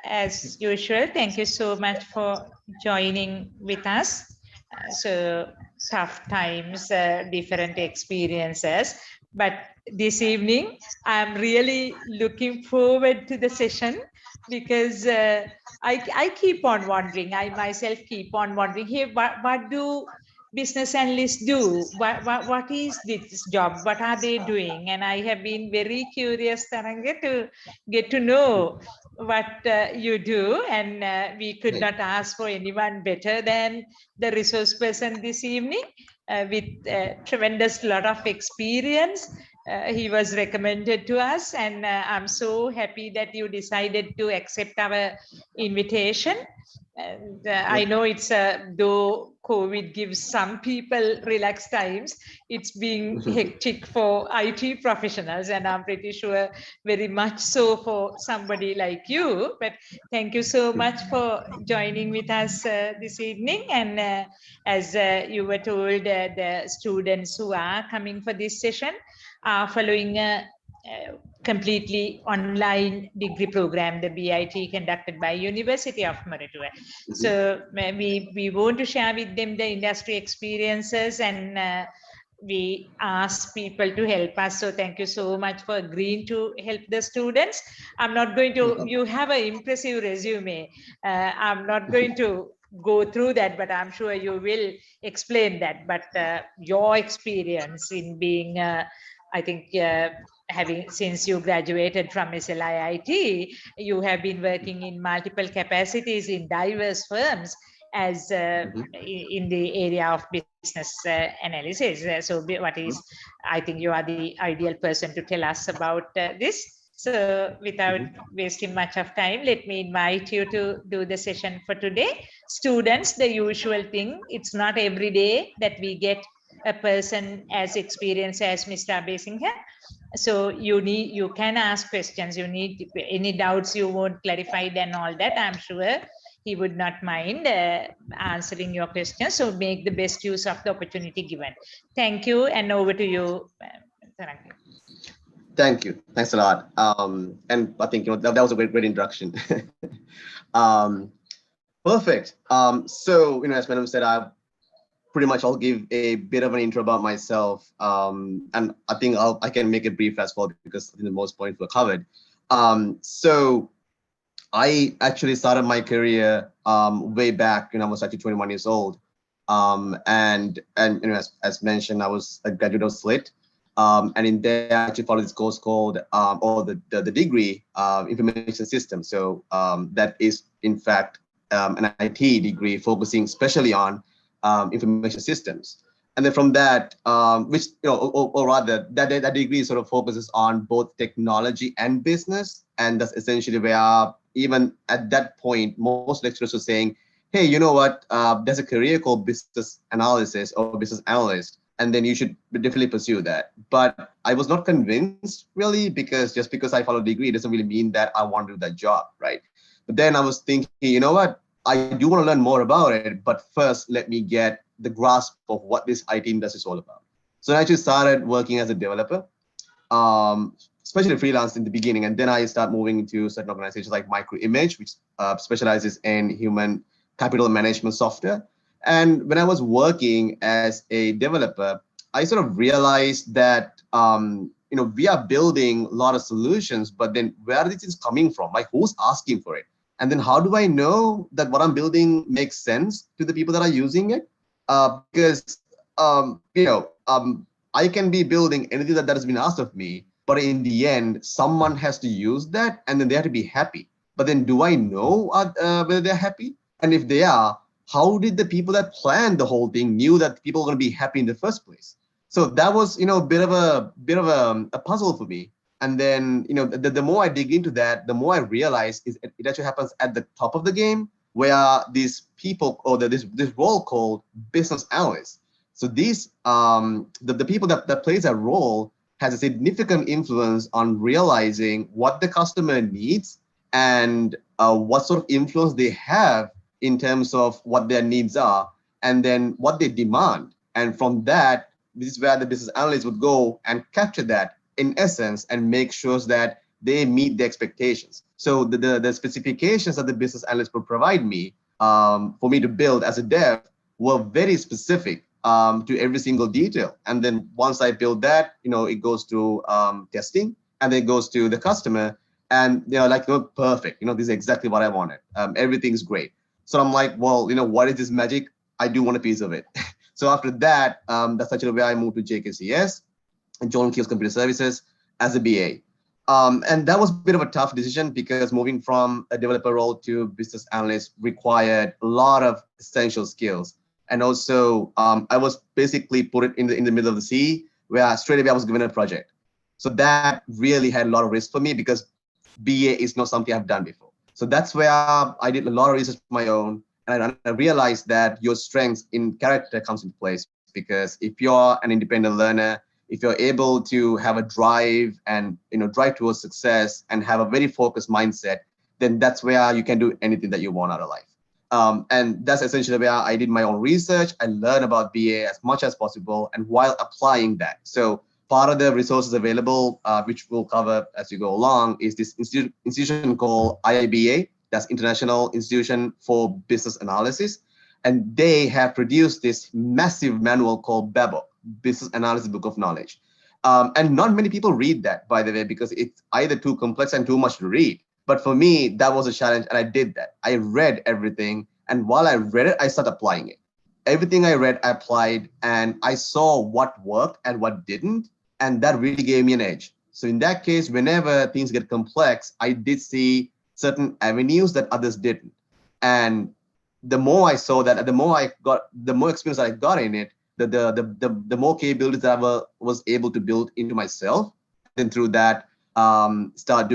as usual, thank you so much for joining with us. So tough times, different experiences. But this evening, I'm really looking forward to the session because I keep on wondering, I myself keep on wondering, hey, what do business analysts do? What is this job? What are they doing? And I have been very curious, Taranga, to get to know what you do, and we could not ask for anyone better than the resource person this evening with a tremendous lot of experience. He was recommended to us, and I'm so happy that you decided to accept our invitation. And I know it's though COVID gives some people relaxed times, it's being hectic for IT professionals, and I'm pretty sure very much so for somebody like you. But thank you so much for joining with us this evening. And as you were told, the students who are coming for this session are following a completely online degree program, the BIT, conducted by University of Moratuwa. So we want to share with them the industry experiences, and we ask people to help us. So thank you so much for agreeing to help the students. I'm not going to, you have an impressive resume. I'm not going to go through that, but I'm sure you will explain that. But your experience in being, I think, having, since you graduated from SLIIT, you have been working in multiple capacities in diverse firms as in the area of business analysis. So what is, I think you are the ideal person to tell us about this. So without wasting much of time, let me invite you to do the session for today. Students, the usual thing, it's not every day that we get a person as experienced as Mr. Abesinghe. So you can ask questions, you need any doubts you want clarified and all that. I'm sure he would not mind answering your questions. So make the best use of the opportunity given. Thank you, and over to you, Tarang. Thank you. Thanks a lot. And I think that was a great introduction. Perfect. So as Madam said, pretty much I'll give a bit of an intro about myself, and I think I can make it brief as well because I think the most points were covered. So I actually started my career way back when I was actually 21 years old, and as mentioned, I was a graduate of SLIT, and in there I actually followed this course called or the degree information system. So that is in fact an IT degree focusing especially on information systems. And then from that, which, or rather that degree sort of focuses on both technology and business. And that's essentially where even at that point, most lecturers were saying, hey, you know what, there's a career called business analysis or business analyst, and then you should definitely pursue that. But I was not convinced really, because just because I follow a degree, it doesn't really mean that I want to do that job, right? But then I was thinking, you know what, I do want to learn more about it, but first let me get the grasp of what this IT industry is all about. So I actually started working as a developer, especially freelance in the beginning, and then I start moving into certain organizations like MicroImage, which specializes in human capital management software. And when I was working as a developer, I sort of realized that we are building a lot of solutions, but then where are these things coming from? Like, who's asking for it? And then how do I know that what I'm building makes sense to the people that are using it? Because I can be building anything that has been asked of me, but in the end, someone has to use that, and then they have to be happy. But then, do I know whether they're happy? And if they are, how did the people that planned the whole thing knew that people are going to be happy in the first place? So that was, a bit of a puzzle for me. And then, the more I dig into that, the more I realize it actually happens at the top of the game, where these people, or this role called business analysts. So these, the people that plays that role has a significant influence on realizing what the customer needs and what sort of influence they have in terms of what their needs are, and then what they demand. And from that, this is where the business analyst would go and capture that in essence and make sure that they meet the expectations. So the specifications that the business analyst would provide me for me to build as a dev were very specific to every single detail. And then once I build that, it goes to testing, and then it goes to the customer, and they're like, perfect. This is exactly what I wanted. Everything's great. So I'm like, well, what is this magic? I do want a piece of it. So after that, that's actually where I moved to JKCS and John Keel's Computer Services as a BA. And that was a bit of a tough decision because moving from a developer role to business analyst required a lot of essential skills. And also, I was basically put it in the middle of the sea, where straight away I was given a project. So that really had a lot of risk for me because BA is not something I've done before. So that's where I did a lot of research of my own, and I realized that your strengths in character comes into place, because if you're an independent learner, if you're able to have a drive and drive towards success and have a very focused mindset, then that's where you can do anything that you want out of life. And that's essentially where I did my own research. I learned about BA as much as possible, and while applying that. So part of the resources available, which we'll cover as we go along, is this institution called IIBA. That's International Institution for Business Analysis. And they have produced this massive manual called BABOK, Business Analysis Book of Knowledge. And not many people read that, by the way, because it's either too complex and too much to read. But for me, that was a challenge, and I did that. I read everything, and while I read it, I started applying it. Everything I read, I applied, and I saw what worked and what didn't, and that really gave me an edge. So in that case, whenever things get complex, I did see certain avenues that others didn't. And the more I saw that, the more experience I got in it, the more capabilities that I was able to build into myself, and then through that, start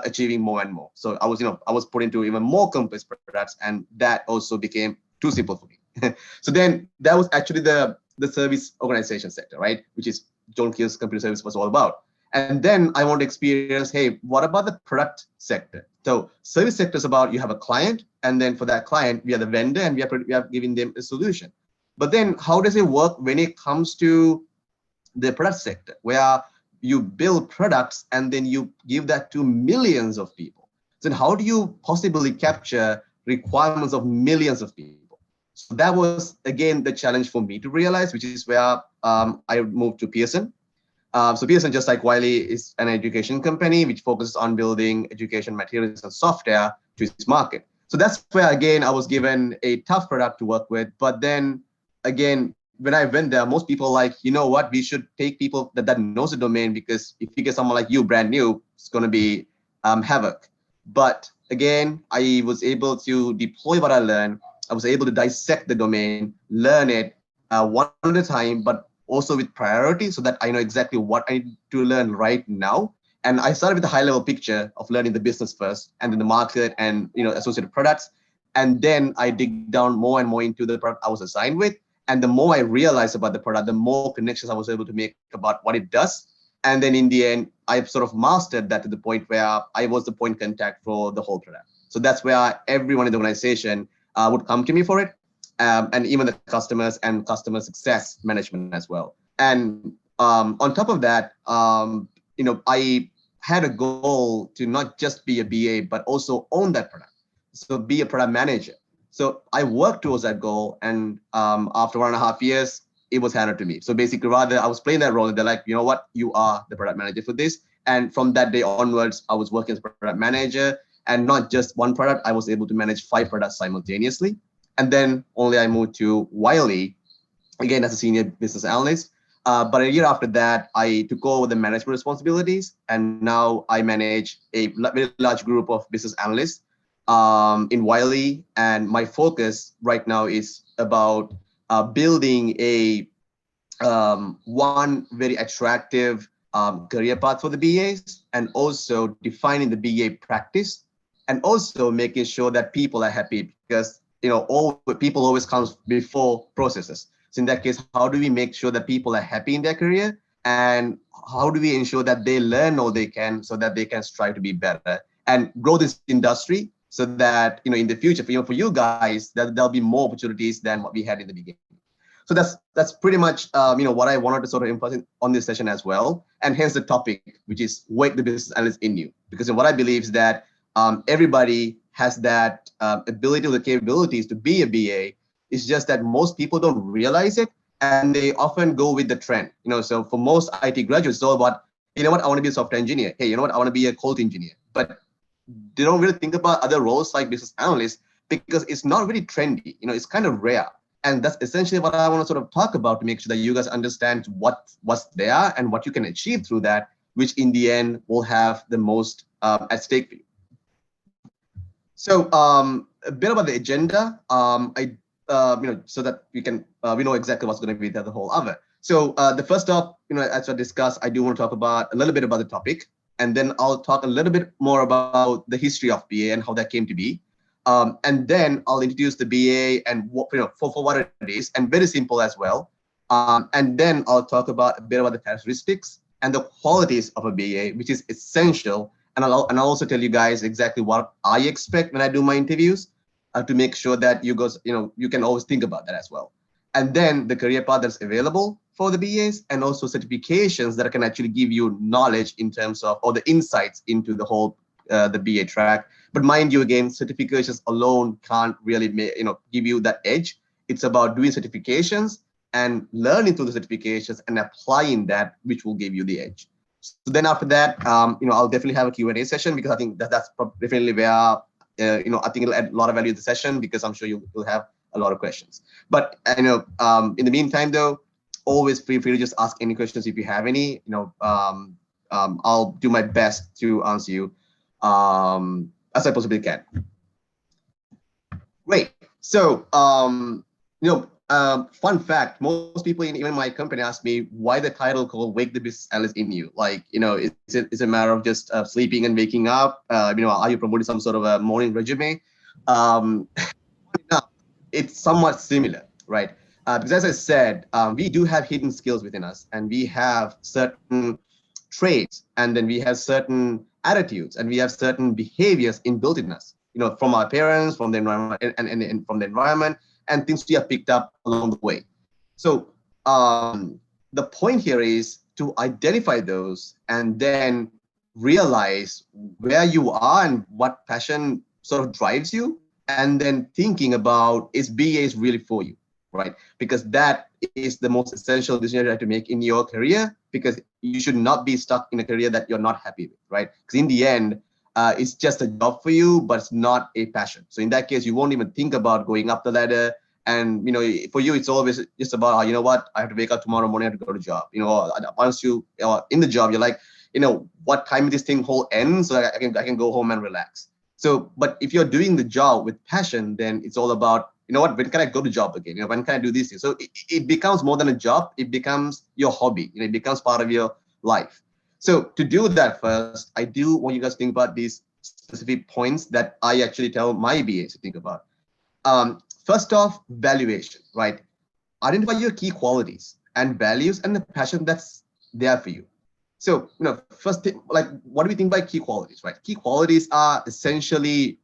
achieving more and more. So I was put into even more complex products, and that also became too simple for me. So then that was actually the service organization sector, right? Which is John Keel's Computer Service was all about. And then I want to experience, hey, what about the product sector? So service sector is about, you have a client, and then for that client, we are the vendor, and we are giving them a solution. But then how does it work when it comes to the product sector, where you build products and then you give that to millions of people? So how do you possibly capture requirements of millions of people? So that was, again, the challenge for me to realize, which is where I moved to Pearson. So Pearson, just like Wiley, is an education company which focuses on building education materials and software to its market. So that's where, again, I was given a tough product to work with. But then again, when I went there, most people like, what, we should take people that knows the domain, because if you get someone like you brand new, it's going to be havoc. But again, I was able to deploy what I learned. I was able to dissect the domain, learn it one at a time, but also with priority, so that I know exactly what I need to learn right now. And I started with a high level picture of learning the business first, and then the market and associated products. And then I dig down more and more into the product I was assigned with. And the more I realized about the product, the more connections I was able to make about what it does. And then in the end, I sort of mastered that to the point where I was the point contact for the whole product. So that's where everyone in the organization would come to me for it. And even the customers and customer success management as well. And on top of that, I had a goal to not just be a BA, but also own that product. So be a product manager. So I worked towards that goal. And after 1.5 years, it was handed to me. So basically, rather, I was playing that role, and they're like, you know what, you are the product manager for this. And from that day onwards, I was working as a product manager, and not just one product. I was able to manage 5 products simultaneously. And then only I moved to Wiley, again, as a senior business analyst. But a year after that, I took over the management responsibilities. And now I manage a very large group of business analysts in Wiley. And my focus right now is about building one very attractive career path for the BAs, and also defining the BA practice, and also making sure that people are happy, because people always comes before processes. So in that case, how do we make sure that people are happy in their career, and how do we ensure that they learn all they can, so that they can strive to be better and grow this industry, so that in the future, for you guys, that there'll be more opportunities than what we had in the beginning. So that's pretty much what I wanted to sort of emphasize on this session as well, and hence the topic, which is wake the business analyst in you. Because what I believe is that everybody has that ability or the capabilities to be a BA. It's just that most people don't realize it, and they often go with the trend. So for most IT graduates, it's all about, I want to be a software engineer. Hey, I want to be a quality engineer. But they don't really think about other roles like business analyst because it's not really trendy. It's kind of rare. And that's essentially what I want to sort of talk about to make sure that you guys understand what's there and what you can achieve through that, which in the end will have the most at stake for you. So a bit about the agenda, so that we know exactly what's going to be the whole of it. So the first off, as I discussed, I do want to talk about a little bit about the topic, and then I'll talk a little bit more about the history of BA and how that came to be. And then I'll introduce the BA and for what it is, and very simple as well. And then I'll talk about a bit about the characteristics and the qualities of a BA, which is essential. And I'll also tell you guys exactly what I expect when I do my interviews to make sure that you guys, you can always think about that as well. And then the career path that's available for the BAs, and also certifications that can actually give you knowledge in terms of, or the insights into the whole the BA track. But mind you, again, certifications alone can't really give you that edge. It's about doing certifications and learning through the certifications and applying that, which will give you the edge. So then after that, I'll definitely have a Q&A session, because I think that's definitely where I think it'll add a lot of value to the session, because I'm sure you'll have a lot of questions. But in the meantime, though, always feel free to just ask any questions if you have any. I'll do my best to answer you as I possibly can. Great. So fun fact: most people in even my company ask me why the title called "Wake the Business Analyst in You." Like, it's a matter of just sleeping and waking up. Are you promoting some sort of a morning resume? It's somewhat similar, right? Because as I said, we do have hidden skills within us, and we have certain traits, and then we have certain attitudes, and we have certain behaviors inbuilt in us, from our parents, from the environment, and from the environment, and things we have picked up along the way. So the point here is to identify those and then realize where you are and what passion sort of drives you, and then thinking about, is BAs really for you, right? Because that is the most essential decision you have to make in your career, because you should not be stuck in a career that you're not happy with, right? Because in the end, it's just a job for you, but it's not a passion. So in that case, you won't even think about going up the ladder. And for you, it's always just about, what, I have to wake up tomorrow morning, I have to go to job. Once you are in the job, you're like, what time this thing whole ends, so I can go home and relax. So, but if you're doing the job with passion, then it's all about, when can I go to job again? When can I do this? So it becomes more than a job. It becomes your hobby. It becomes part of your life. So to do that, first, I do want you guys to think about these specific points that I actually tell my BAs to think about. First off, valuation, right? Identify your key qualities and values and the passion that's there for you. So, first thing, like, what do we think by key qualities, right? Key qualities are essentially,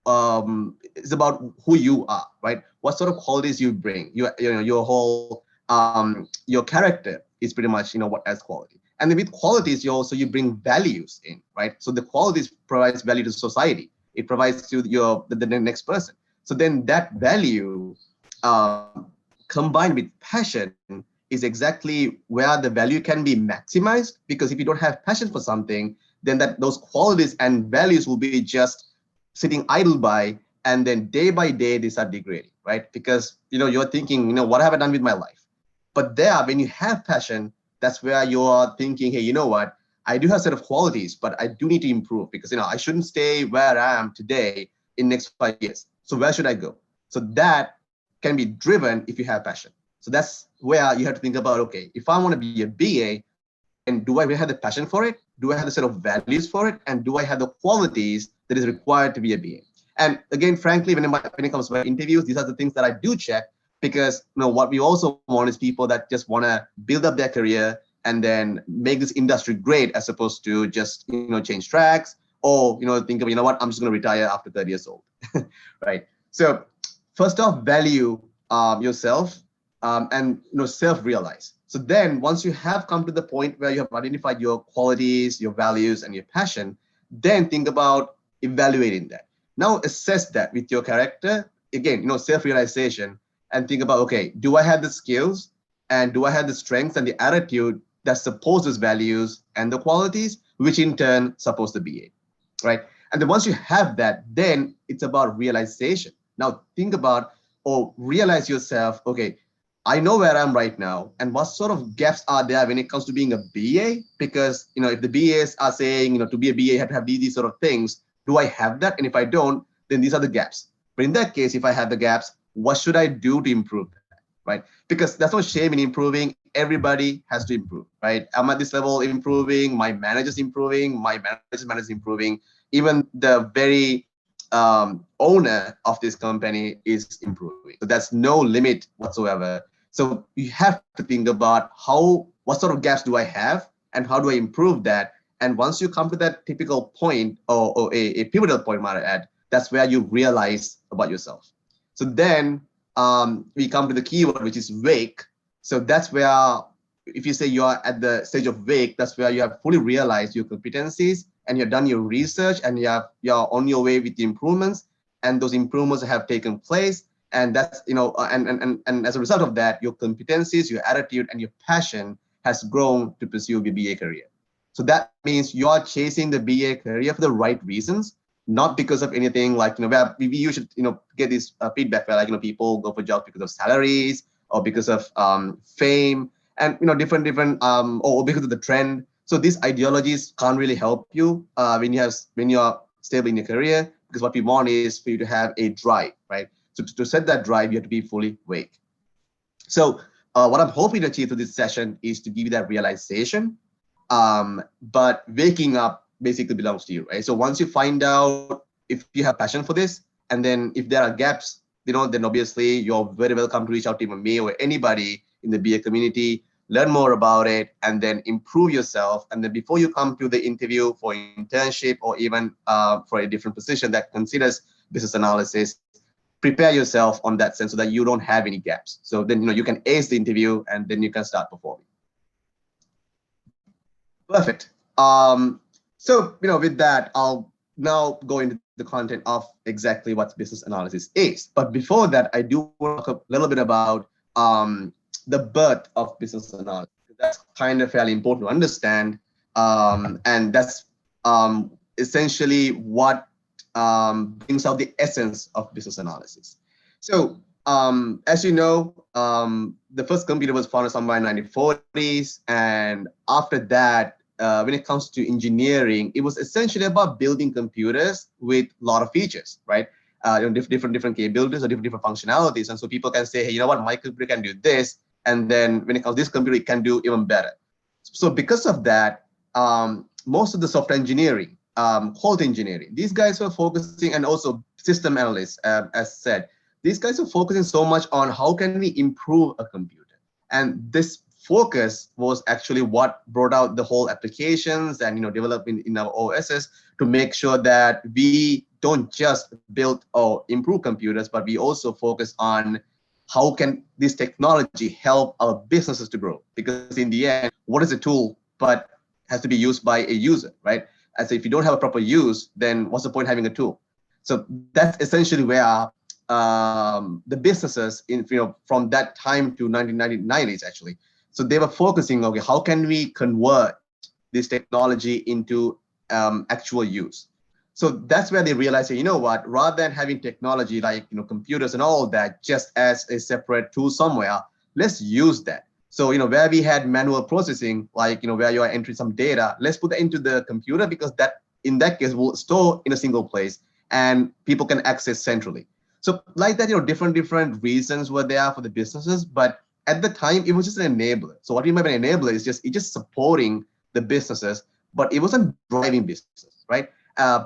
it's about who you are, right? What sort of qualities you bring. Your whole, your character is pretty much, what as quality. And then with qualities, you bring values in, right? So the qualities provides value to society. It provides to the next person. So then that value, combined with passion, is exactly where the value can be maximized. Because if you don't have passion for something, then those qualities and values will be just sitting idle by, and then day by day they start degrading, right? Because you're thinking, what have I done with my life? But there, when you have passion, that's where you're thinking, hey, you know what? I do have a set of qualities, but I do need to improve, because I shouldn't stay where I am today in next 5 years. So where should I go? So that can be driven if you have passion. So that's where you have to think about, okay, if I want to be a BA, and do I really have the passion for it? Do I have the set of values for it? And do I have the qualities that is required to be a BA? And again, frankly, when it comes to my interviews, these are the things that I do check, because what we also want is people that just want to build up their career and then make this industry great, as opposed to just change tracks, or think of, what, I'm just going to retire after 30 years old. Right? So first off, value yourself, and self-realize. So then once you have come to the point where you have identified your qualities, your values, and your passion, then think about evaluating that. Now assess that with your character, again, self-realization, and think about, okay, do I have the skills and do I have the strengths and the attitude that supports those values and the qualities, which in turn supports the BA, right? And then once you have that, then it's about realization. Now think about or realize yourself, okay, I know where I'm right now and what sort of gaps are there when it comes to being a BA, because if the BAs are saying to be a BA you have to have these sort of things, do I have that? And if I don't, then these are the gaps. But in that case, if I have the gaps, what should I do to improve that, right? Because there's no shame in improving. Everybody has to improve, right? I'm at this level improving, my manager's improving, my manager's manager is improving, even the very owner of this company is improving. So there's no limit whatsoever. So you have to think about what sort of gaps do I have and how do I improve that? And once you come to that typical point or a pivotal point, might I add, that's where you realize about yourself. So then we come to the keyword, which is wake. So that's where, if you say you are at the stage of wake, that's where you have fully realized your competencies and you've done your research and you're on your way with the improvements, and those improvements have taken place. And that's, and as a result of that, your competencies, your attitude, and your passion has grown to pursue your BA career. So that means you are chasing the BA career for the right reasons, not because of anything like, where we usually, get this feedback where like, people go for jobs because of salaries or because of fame and, different, or because of the trend. So these ideologies can't really help you when you're stable in your career, because what we want is for you to have a drive, right? So to set that drive, you have to be fully awake. So what I'm hoping to achieve through this session is to give you that realization. But waking up basically belongs to you, right? So once you find out if you have passion for this, and then if there are gaps, then obviously you're very welcome to reach out to me or anybody in the BA community, learn more about it, and then improve yourself. And then before you come to the interview for internship or even for a different position that considers business analysis, prepare yourself on that sense so that you don't have any gaps. So then, you can ace the interview and then you can start performing. Perfect. So, with that, I'll now go into the content of exactly what business analysis is. But before that, I do want to talk a little bit about the birth of business analysis. That's kind of fairly important to understand. And that's essentially what brings out the essence of business analysis. So as you know, the first computer was founded somewhere in the 1940s. And after that, when it comes to engineering, it was essentially about building computers with a lot of features, right? Different capabilities or different functionalities. And so people can say, hey, you know what, my computer can do this. And then when it comes to this computer, it can do even better. So because of that, most of the software engineering, quality engineering, these guys were focusing, and also system analysts, as said, these guys are focusing so much on how can we improve a computer. And this focus was actually what brought out the whole applications and development in our OSs to make sure that we don't just build or improve computers, but we also focus on how can this technology help our businesses to grow. Because in the end, what is a tool but has to be used by a user, right? And so if you don't have a proper use, then what's the point having a tool? So that's essentially where the businesses from that time to 1990s actually. So they were focusing, okay, how can we convert this technology into actual use? So that's where they realized, you know what, rather than having technology like computers and all that just as a separate tool somewhere, let's use that. So where we had manual processing, like where you are entering some data, let's put that into the computer, because that in that case will store in a single place and people can access centrally. So like that, different reasons were there for the businesses, but at the time it was just an enabler. So what you mean by an enabler is just supporting the businesses, but it wasn't driving business, right?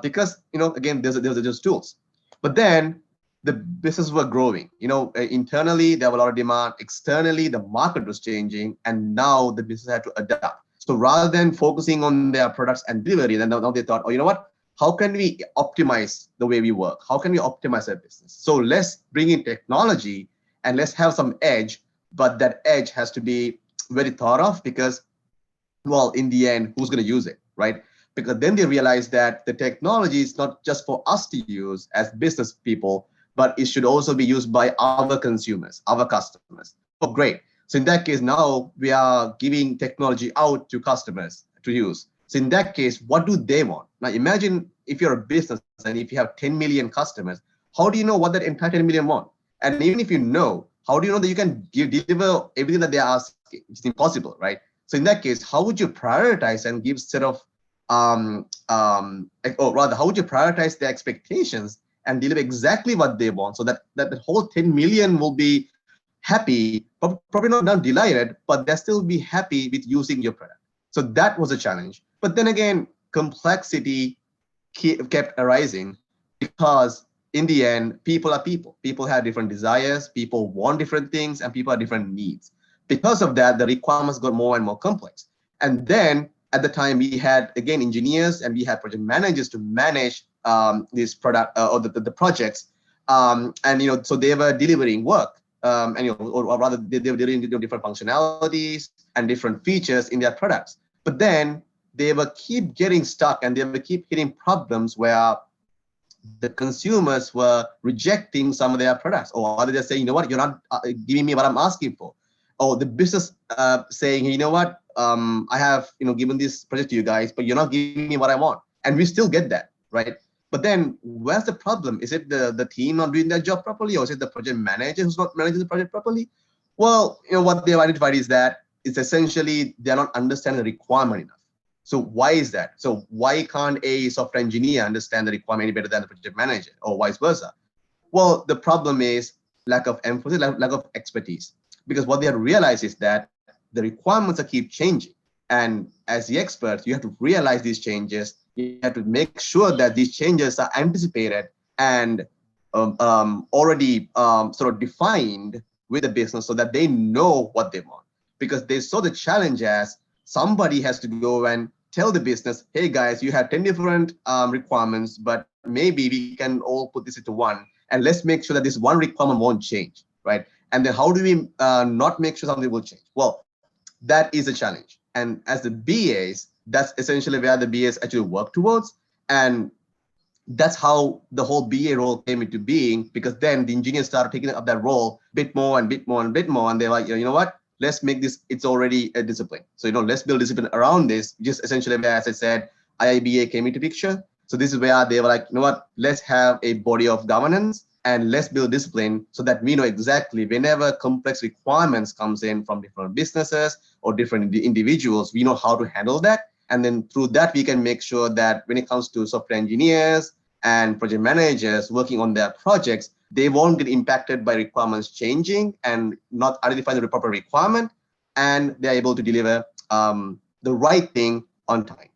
Because again, there's just tools. But then the businesses were growing. Internally there was a lot of demand. Externally, the market was changing, and now the business had to adapt. So rather than focusing on their products and delivery, then now they thought, oh, you know what? How can we optimize the way we work? How can we optimize our business? So let's bring in technology and let's have some edge but that edge has to be very thought of because, well, in the end, who's going to use it, right? Because then they realize that the technology is not just for us to use as business people, but it should also be used by our consumers, our customers. Oh, great. So in that case, now we are giving technology out to customers to use. So in that case, what do they want? Now imagine if you're a business and if you have 10 million customers, how do you know what that entire 10 million want? And even if you know, how do you know that you can deliver everything that they're asking? It's impossible, right? So in that case, how would you prioritize and give set of, or rather, how would you prioritize their expectations and deliver exactly what they want so that the whole 10 million will be happy, probably not delighted, but they'll still be happy with using your product. So that was a challenge. But then again, complexity kept arising because in the end, people are people. People have different desires, people want different things, and people have different needs. Because of that, the requirements got more and more complex. And then at the time, we had, again, engineers and we had project managers to manage this product or the projects. And, so they were delivering work. And or rather they were doing different functionalities and different features in their products. But then they will keep getting stuck and they will keep hitting problems where the consumers were rejecting some of their products, or are they just saying, you know what, you're not giving me what I'm asking for, or the business saying, you know what, I have given this project to you guys, but you're not giving me what I want, and we still get that, right? But then where's the problem? Is it the team not doing their job properly, or is it the project manager who's not managing the project properly? Well, what they've identified is that it's essentially they're not understanding the requirement enough. So why is that? So why can't a software engineer understand the requirement any better than the project manager, or vice versa? Well, the problem is lack of emphasis, lack of expertise. Because what they have realized is that the requirements are keep changing. And as the expert, you have to realize these changes. You have to make sure that these changes are anticipated and already sort of defined with the business so that they know what they want. Because they saw the challenge as somebody has to go and tell the business, hey guys, you have 10 different requirements, but maybe we can all put this into one, and let's make sure that this one requirement won't change, right? And then how do we not make sure something will change? Well, that is a challenge. And as the BAs, that's essentially where the BAs actually work towards. And that's how the whole BA role came into being, because then the engineers started taking up that role a bit more and bit more and bit more. And they're like, you know what? Let's make this, it's already a discipline. So, let's build discipline around this. Just essentially where, as I said, IIBA came into picture. So this is where they were like, you know what, let's have a body of governance and let's build discipline so that we know exactly whenever complex requirements comes in from different businesses or different individuals, we know how to handle that. And then through that, we can make sure that when it comes to software engineers and project managers working on their projects, they won't get impacted by requirements changing and not identifying the proper requirement, and they're able to deliver the right thing on time.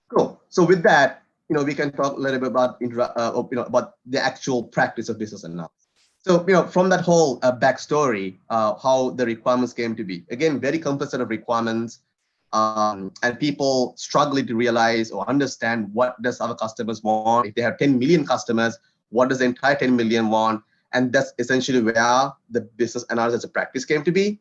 Cool. So with that, we can talk a little bit about about the actual practice of business analysis. So from that whole backstory, how the requirements came to be. Again, very complex set of requirements, and people struggling to realize or understand what does our customers want. If they have 10 million customers, what does the entire 10 million want? And that's essentially where the business analysis as a practice came to be.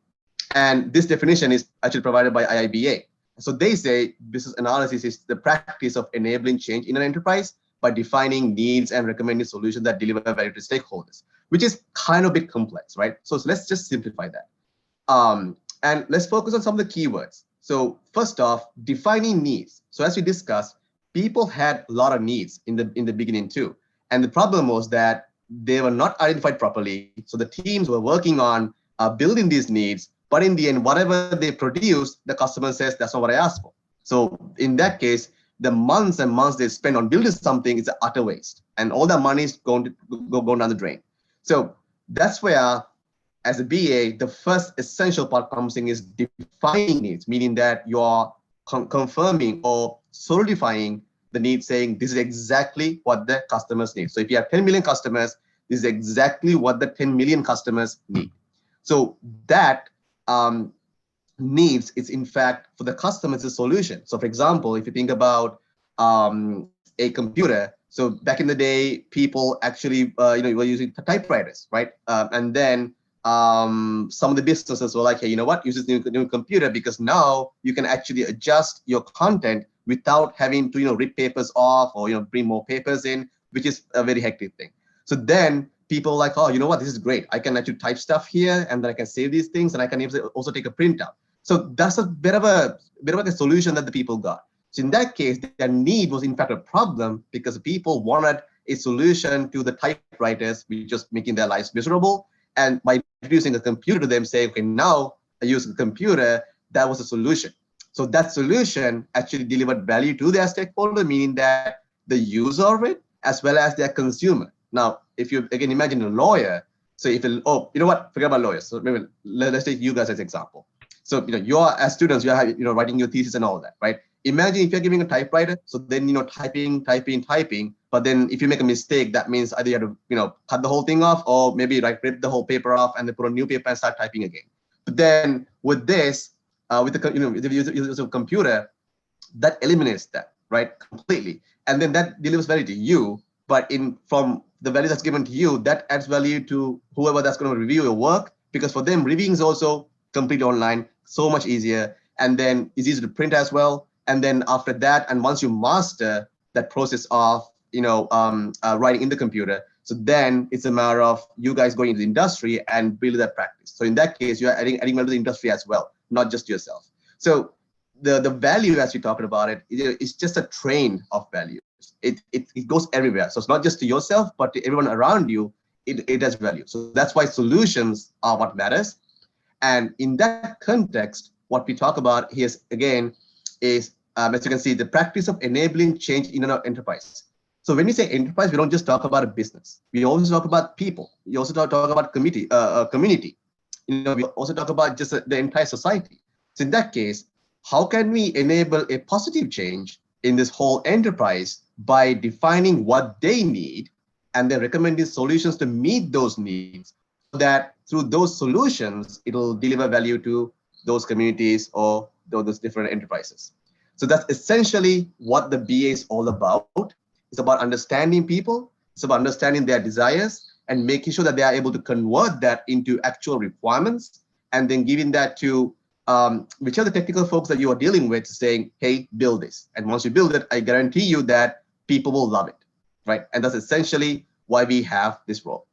And this definition is actually provided by IIBA. So they say business analysis is the practice of enabling change in an enterprise by defining needs and recommending solutions that deliver value to stakeholders, which is kind of a bit complex, right? So let's just simplify that. And let's focus on some of the keywords. So first off, defining needs. So as we discussed, people had a lot of needs in the beginning too. And the problem was that they were not identified properly. So the teams were working on building these needs, but in the end, whatever they produce, the customer says, that's not what I asked for. So in that case, the months and months they spend on building something is an utter waste. And all that money is going to go down the drain. So that's where, as a BA, the first essential part comes in is defining needs, meaning that you are confirming or solidifying the need, saying this is exactly what the customers need. So if you have 10 million customers, this is exactly what the 10 million customers need. So that needs is in fact for the customers a solution. So for example, if you think about a computer, so back in the day, people actually were using typewriters, right? And then some of the businesses were like, hey, you know what, use this new computer, because now you can actually adjust your content without having to, rip papers off or, bring more papers in, which is a very hectic thing. So then people are like, oh, you know what, this is great. I can actually type stuff here, and then I can save these things, and I can also take a printout. So that's a bit of a solution that the people got. So in that case, their need was in fact a problem, because people wanted a solution to the typewriters, which was making their lives miserable. And by introducing a computer to them, saying, okay, now I use a computer, that was a solution. So that solution actually delivered value to their stakeholder, meaning that the user of it, as well as their consumer. Now, if you again imagine a lawyer, so if oh, you know what, forget about lawyers. So maybe let's take you guys as example. So you're as students, you're writing your thesis and all that, right? Imagine if you're giving a typewriter, so then typing, but then if you make a mistake, that means either you have to cut the whole thing off, or maybe like rip the whole paper off and then put a new paper and start typing again. But then with this, with the use of computer, that eliminates that, right, completely, and then that delivers value to you. But from the value that's given to you, that adds value to whoever that's going to review your work, because for them reviewing is also completely online, so much easier, and then it's easy to print as well. And then after that, and once you master that process of writing in the computer, so then it's a matter of you guys going into the industry and build that practice. So in that case, you're adding value to the industry as well, not just yourself. So the value, as we talked about it, is just a train of values. It goes everywhere. So it's not just to yourself, but to everyone around you, it has value. So that's why solutions are what matters. And in that context, what we talk about here again is, as you can see, the practice of enabling change in an enterprise. So when we say enterprise, we don't just talk about a business. We also talk about people. We also talk about community. We also talk about just the entire society. So in that case, how can we enable a positive change in this whole enterprise by defining what they need and then recommending solutions to meet those needs, so that through those solutions, it'll deliver value to those communities or those different enterprises. So that's essentially what the BA is all about. It's about understanding people. It's about understanding their desires and making sure that they are able to convert that into actual requirements, and then giving that to whichever the technical folks that you are dealing with, saying, hey, build this. And once you build it, I guarantee you that people will love it, right? And that's essentially why we have this role.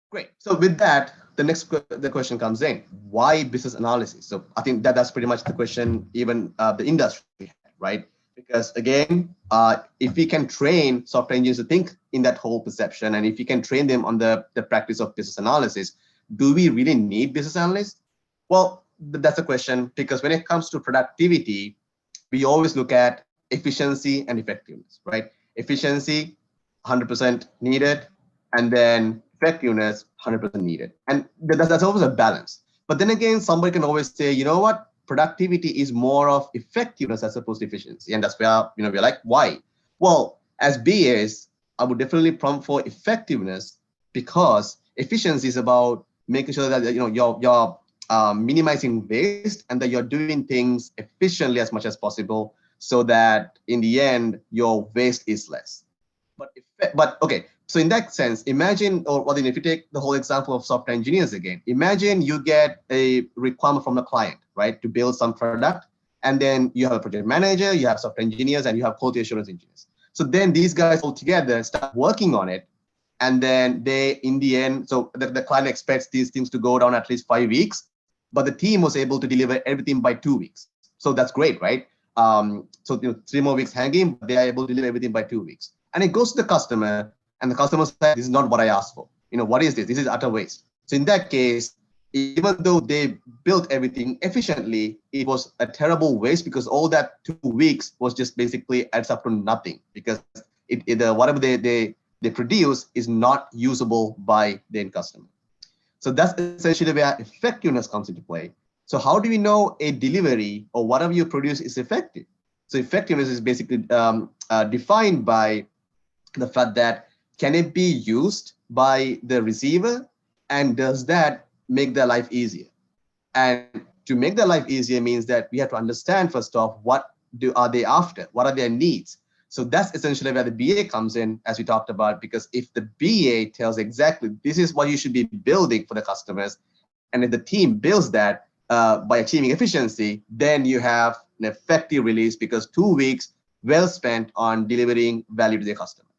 Great. So with that, the question comes in: why business analysis? So I think that's pretty much the question even the industry had, right? Because again, if we can train software engineers to think in that whole perception, and if we can train them on the practice of business analysis, do we really need business analysts? Well, that's a question, because when it comes to productivity, we always look at efficiency and effectiveness, right? Efficiency, 100% needed, and then effectiveness, 100% needed. And that's always a balance. But then again, somebody can always say, you know what? Productivity is more of effectiveness as opposed to efficiency. And that's where, we're like, why? Well, as BAs, I would definitely prompt for effectiveness, because efficiency is about making sure that you're minimizing waste, and that you're doing things efficiently as much as possible, so that in the end your waste is less. But okay, so in that sense, imagine, or if you take the whole example of software engineers again, imagine you get a requirement from the client, right, to build some product, and then you have a project manager, you have software engineers, and you have quality assurance engineers. So then these guys all together start working on it, and then they, in the end, so the client expects these things to go down at least 5 weeks, but the team was able to deliver everything by 2 weeks. So that's great, right? So 3 more weeks hanging, but they are able to deliver everything by 2 weeks. And it goes to the customer, and the customer says, this is not what I asked for. What is this? This is utter waste. So in that case, even though they built everything efficiently, it was a terrible waste, because all that 2 weeks was just basically adds up to nothing, because whatever they produce is not usable by the end customer. So that's essentially where effectiveness comes into play. So how do we know a delivery or whatever you produce is effective? So effectiveness is basically defined by the fact that, can it be used by the receiver, and does that make their life easier? And to make their life easier means that we have to understand, first off, what are they after? What are their needs? So that's essentially where the BA comes in, as we talked about, because if the BA tells exactly this is what you should be building for the customers, and if the team builds that by achieving efficiency, then you have an effective release because 2 weeks well spent on delivering value to the customer.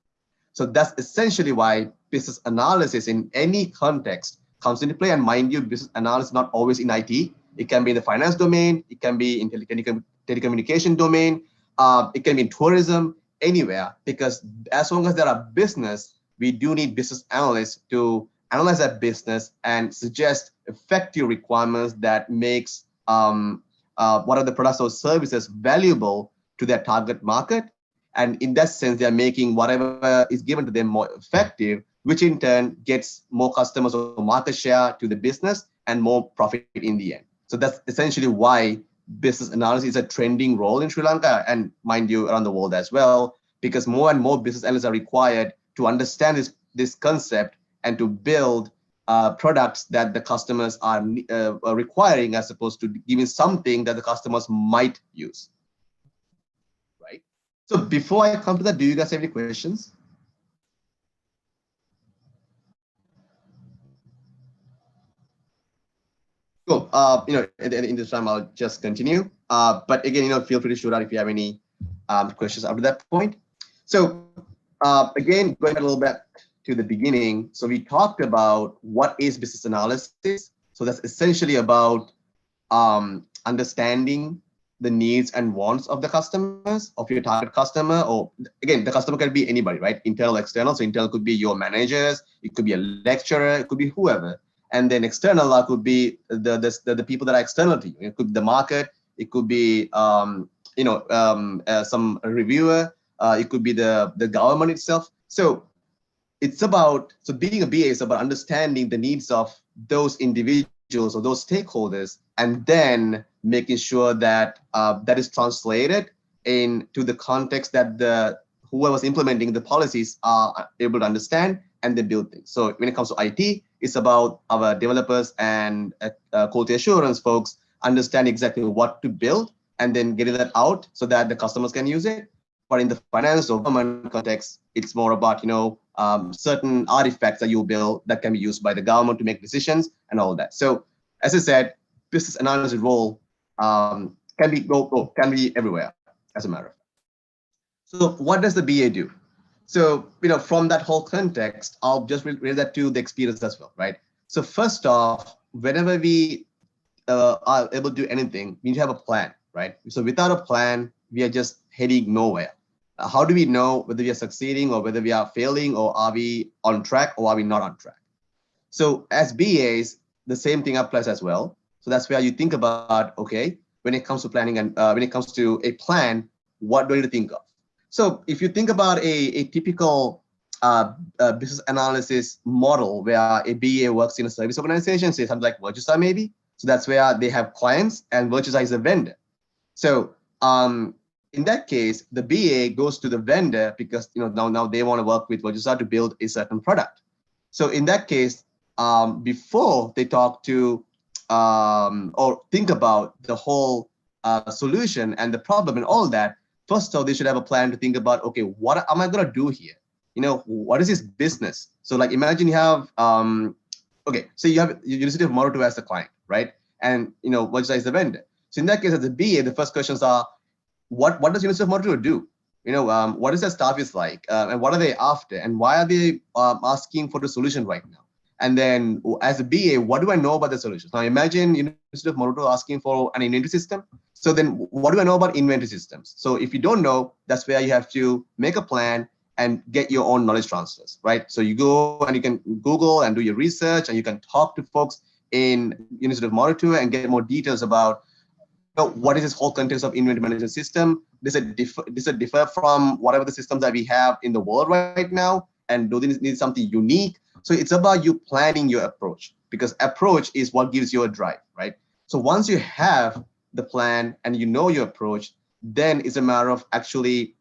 So that's essentially why business analysis in any context comes into play. And mind you, business analysis is not always in IT. It can be in the finance domain. It can be in telecommunication domain. It can be in tourism, anywhere, because as long as there are business, we do need business analysts to analyze that business and suggest effective requirements that makes what are the products or services valuable to their target market. And in that sense, they are making whatever is given to them more effective, which in turn gets more customers or market share to the business and more profit in the end. So that's essentially why business analysis is a trending role in Sri Lanka, and mind you, around the world as well, because more and more business analysts are required to understand this concept and to build products that the customers are requiring, as opposed to giving something that the customers might use. Right. So before I come to that, do you guys have any questions? Cool. In this time, I'll just continue. But again, feel free to shoot out if you have any questions up to that point. So again, going a little back to the beginning. So we talked about what is business analysis. So that's essentially about understanding the needs and wants of the customers, of your target customer, or again, the customer can be anybody, right? Internal, external. So internal could be your managers, it could be a lecturer, it could be whoever. And then external could be the people that are external to you. It could be the market, it could be some reviewer, it could be the government itself. So it's about, so being a BA is about understanding the needs of those individuals or those stakeholders, and then making sure that that is translated into the context that whoever's implementing the policies are able to understand, and they build things. So when it comes to IT, it's about our developers and quality assurance folks understand exactly what to build and then getting that out so that the customers can use it. But in the finance or government context, it's more about certain artifacts that you build that can be used by the government to make decisions and all that. So as I said, business analysis role can be everywhere, as a matter of fact. So what does the BA do? So from that whole context, I'll just relate that to the experience as well, right? So first off, whenever we are able to do anything, we need to have a plan, right? So without a plan, we are just heading nowhere. How do we know whether we are succeeding or whether we are failing, or are we on track or are we not on track? So as BAs, the same thing applies as well. So that's where you think about, okay, when it comes to planning and when it comes to a plan, what do you think of? So if you think about a typical business analysis model where a BA works in a service organization, say something like Moratuwa maybe. So that's where they have clients and Moratuwa is a vendor. So in that case, the BA goes to the vendor because now they want to work with Moratuwa to build a certain product. So in that case, before they talk to or think about the whole solution and the problem and all that, first of all, they should have a plan to think about, okay, what am I going to do here? What is this business? So like imagine you have, okay, so you have University of Moratuwa as the client, right? And Moratuwa is the vendor. So in that case, as a BA, the first questions are, what does University of Moratuwa do? What is their staff is like, and what are they after, and why are they asking for the solution right now? And then as a BA, what do I know about the solution? Now imagine University of Moratuwa asking for an inventory system. So then what do I know about inventory systems? So if you don't know, that's where you have to make a plan and get your own knowledge transfers, right? So you go and you can Google and do your research, and you can talk to folks in University of Moratuwa and get more details about what is this whole context of inventory management system? Does it differ from whatever the systems that we have in the world right now? And do they need something unique? So it's about you planning your approach, because approach is what gives you a drive, right? So once you have the plan and your approach, then it's a matter of actually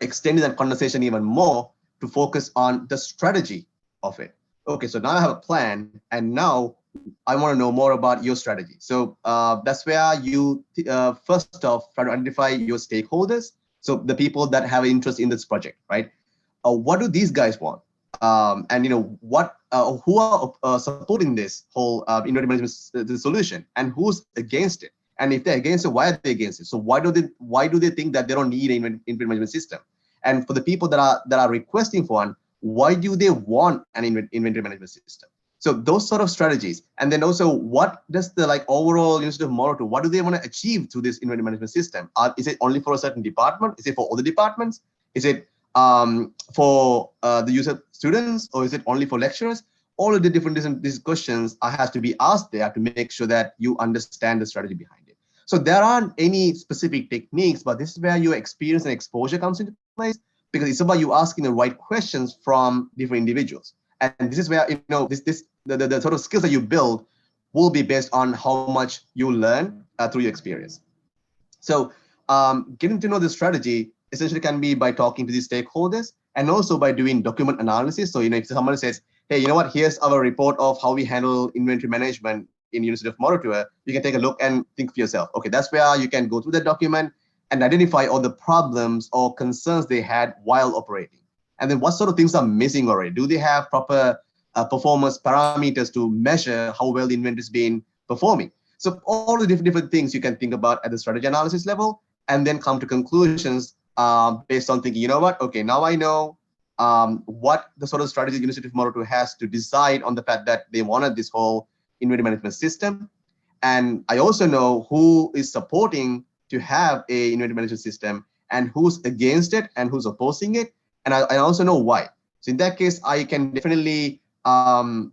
extending that conversation even more to focus on the strategy of it. Okay, so now I have a plan, and now I want to know more about your strategy. So that's where you first off try to identify your stakeholders. So the people that have interest in this project, right? What do these guys want? And what who are supporting this whole inventory management the solution, and who's against it? And if they're against it, why are they against it? So why do they think that they don't need an inventory management system? And for the people that are requesting for one, why do they want an inventory management system? So those sort of strategies, and then also what does the overall University of Moratuwa, what do they want to achieve through this inventory management system? Is it only for a certain department? Is it for all the departments? Is it for the user students, or is it only for lecturers? All of the different these questions has to be asked there to make sure that you understand the strategy behind it. So there aren't any specific techniques, but this is where your experience and exposure comes into place, because it's about you asking the right questions from different individuals. And this is where the sort of skills that you build will be based on how much you learn through your experience. So getting to know the strategy essentially can be by talking to the stakeholders, and also by doing document analysis. So if someone says, hey, you know what, here's our report of how we handle inventory management in University of Moratuwa, you can take a look and think for yourself, okay, that's where you can go through the document and identify all the problems or concerns they had while operating. And then what sort of things are missing already? Do they have proper performance parameters to measure how well the inventory is being performing? So all the different things you can think about at the strategy analysis level, and then come to conclusions based on thinking, you know what, okay, now I know what the sort of strategy University of Moratuwa has to decide on the fact that they wanted this whole inventory management system. And I also know who is supporting to have a inventory management system, and who's against it, and who's opposing it. And I also know why. So in that case, I can definitely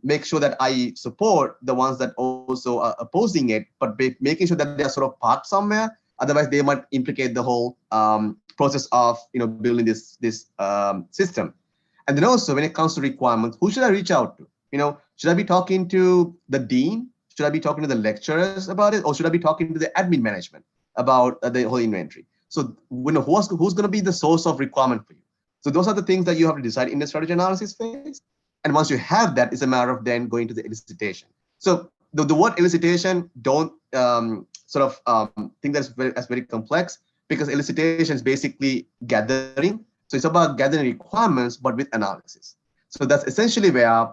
make sure that I support the ones that also are opposing it, but making sure that they are sort of parked somewhere. Otherwise, they might implicate the whole process of building this system. And then also, when it comes to requirements, who should I reach out to? Should I be talking to the dean? Should I be talking to the lecturers about it, or should I be talking to the admin management about the whole inventory? So who's going to be the source of requirement for you? So those are the things that you have to decide in the strategy analysis phase. And once you have that, it's a matter of then going to the elicitation. So the word elicitation, don't think that's very complex, because elicitation is basically gathering. So it's about gathering requirements, but with analysis. So that's essentially where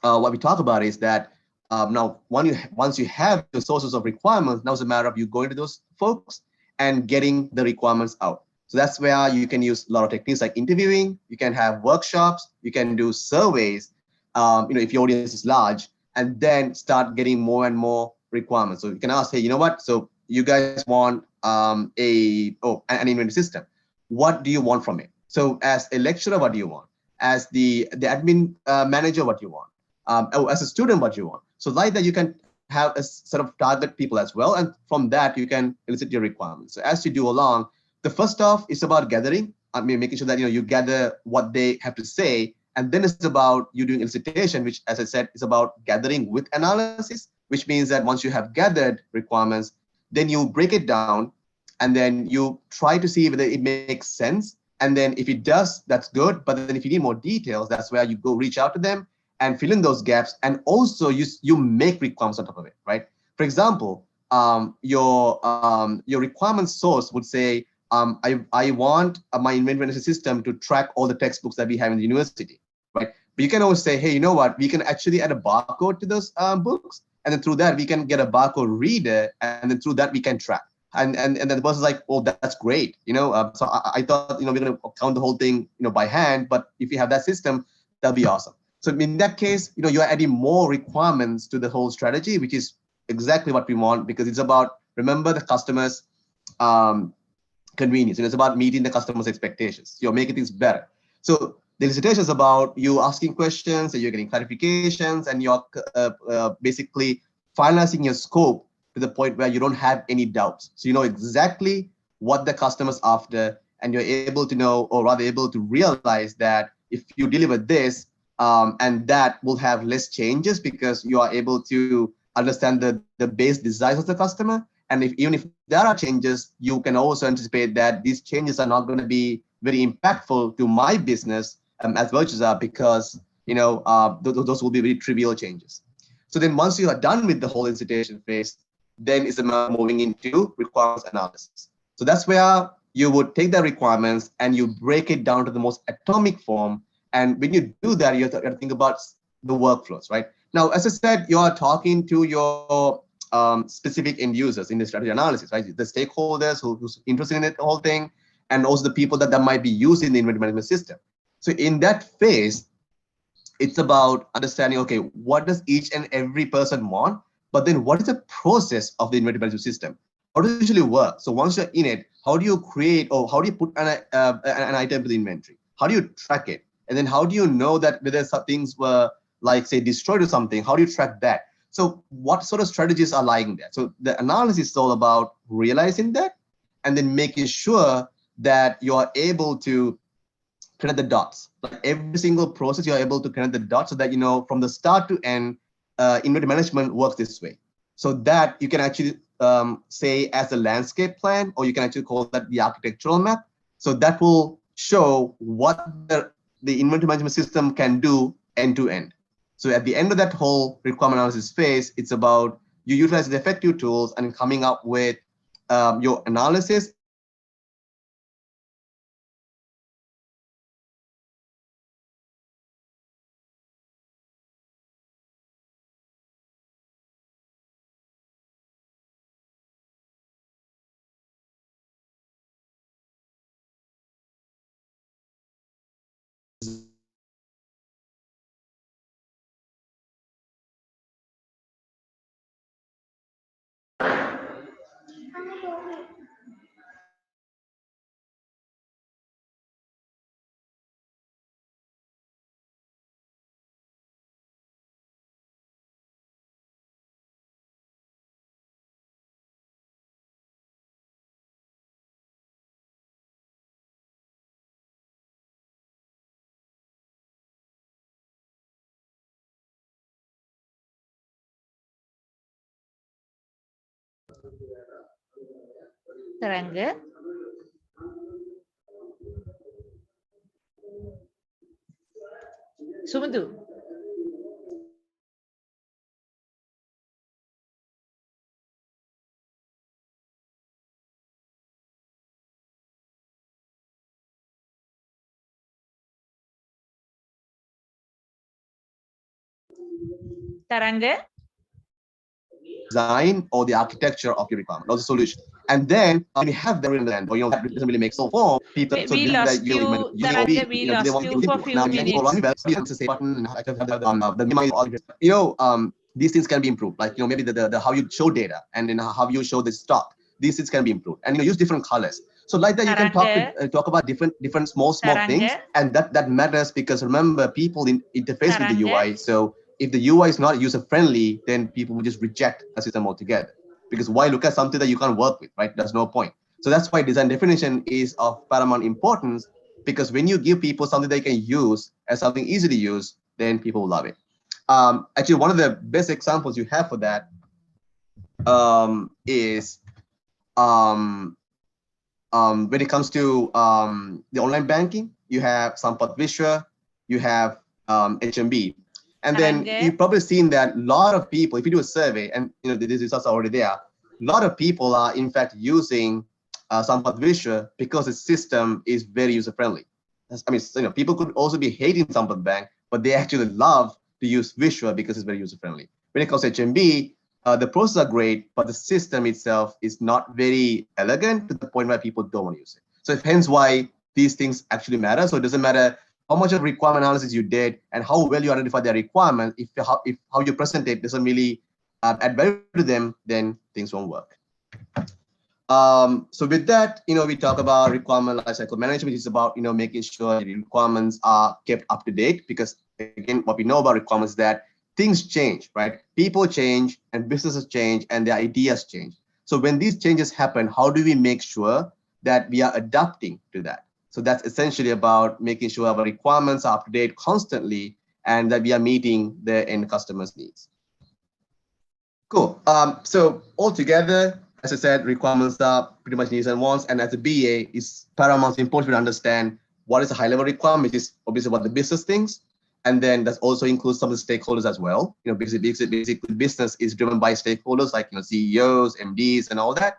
what we talk about is that now once you have the sources of requirements, now it's a matter of you going to those folks and getting the requirements out. So that's where you can use a lot of techniques like interviewing. You can have workshops. You can do surveys, if your audience is large, and then start getting more and more requirements. So you can ask, hey, you know what? So you guys want an inventory system. What do you want from it? So as a lecturer, what do you want? As the admin manager, what do you want? As a student, what do you want? So like that, you can have a sort of target people as well. And from that, you can elicit your requirements. So as you do along, the first off is about gathering. Making sure that you gather what they have to say, and then it's about you doing elicitation, which, as I said, is about gathering with analysis, which means that once you have gathered requirements, then you break it down, and then you try to see whether it makes sense. And then if it does, that's good. But then if you need more details, that's where you go reach out to them and fill in those gaps. And also you make requirements on top of it, right? For example, your requirement source would say, I want my inventory management system to track all the textbooks that we have in the university, right? But you can always say, hey, you know what? We can actually add a barcode to those books, and then through that we can get a barcode reader, and then through that we can track. And then the person's like, oh, that's great, So I thought, we're going to count the whole thing, by hand. But if you have that system, that'll be awesome. So in that case, you're adding more requirements to the whole strategy, which is exactly what we want, because it's about, remember, the customer's convenience, and it's about meeting the customer's expectations. You're making things better. So the elicitation is about you asking questions, and you're getting clarifications, and you're basically finalizing your scope to the point where you don't have any doubts. So you know exactly what the customer's after, and you're able to know, or rather able to realize that if you deliver this, and that will have less changes, because you are able to understand the base desires of the customer. And even if there are changes, you can also anticipate that these changes are not going to be very impactful to my business as much as are, because those will be very trivial changes. So then once you are done with the whole elicitation phase, then it's about moving into requirements analysis. So that's where you would take the requirements and you break it down to the most atomic form. And when you do that, you have to think about the workflows, right? Now, as I said, you are talking to your specific end users in the strategy analysis, right? The stakeholders who's interested in it, the whole thing, and also the people that might be using the inventory management system. So in that phase, it's about understanding, okay, what does each and every person want? But then what is the process of the inventory management system? How does it usually work? So once you're in it, how do you create, or how do you put an item to the inventory? How do you track it? And then how do you know that whether some things were, like, say, destroyed or something? How do you track that? So what sort of strategies are lying there? So the analysis is all about realizing that and then making sure that you are able to connect the dots. Like every single process, you're able to connect the dots so that, you know, from the start to end, inventory management works this way. So that you can actually say as a landscape plan, or you can actually call that the architectural map. So that will show what the inventory management system can do end to end. So at the end of that whole requirement analysis phase, it's about you utilize the effective tools and coming up with your analysis. Taranga. Sumandu. Taranga. Design or the architecture of your requirement or the solution. And then when you have that written down, or, you know, that doesn't really make so form, people, so We this that lost you you, using OB, Taranga. We you know, do they lost want you to for a improve? few Now you can minutes. run well, you have to say button and have to have the minimize all, you know, these things can be improved. Like, you know, maybe the how you show data and then how you show the stock. These things can be improved, and, you know, use different colors. So like that, you can talk about different small things, and that matters because remember, people interface with the UI. So if the UI is not user friendly, then people will just reject a system altogether. Because why look at something that you can't work with, right? There's no point. So that's why design definition is of paramount importance, because when you give people something they can use as something easy to use, then people will love it. Actually, one of the best examples you have for that is when it comes to the online banking, you have Sampat Vishwa, you have HMB. And then you've probably seen that a lot of people, if you do a survey, and, you know, these results are already there, a lot of people are in fact using Sampat Vishwa because the system is very user friendly. I mean, you know, people could also be hating Sampat Bank, but they actually love to use Vishwa because it's very user friendly. When it comes to HMB, the processes are great, but the system itself is not very elegant to the point where people don't want to use it. So hence why these things actually matter. So it doesn't matter how much of requirement analysis you did and how well you identify their requirement. If how you present it doesn't really add value to them, then things won't work. So with that, you know, we talk about requirement lifecycle management. It's about, you know, making sure the requirements are kept up to date, because again, what we know about requirements is that things change, right? People change and businesses change and their ideas change. So when these changes happen, how do we make sure that we are adapting to that? So that's essentially about making sure our requirements are up to date constantly and that we are meeting the end customers' needs. Cool. So altogether, as I said, requirements are pretty much needs and wants. And as a BA, it's paramount important to understand what is a high-level requirement, which is obviously what the business thinks. And then that also includes some of the stakeholders as well. You know, basically business is driven by stakeholders like, you know, CEOs, MDs, and all that.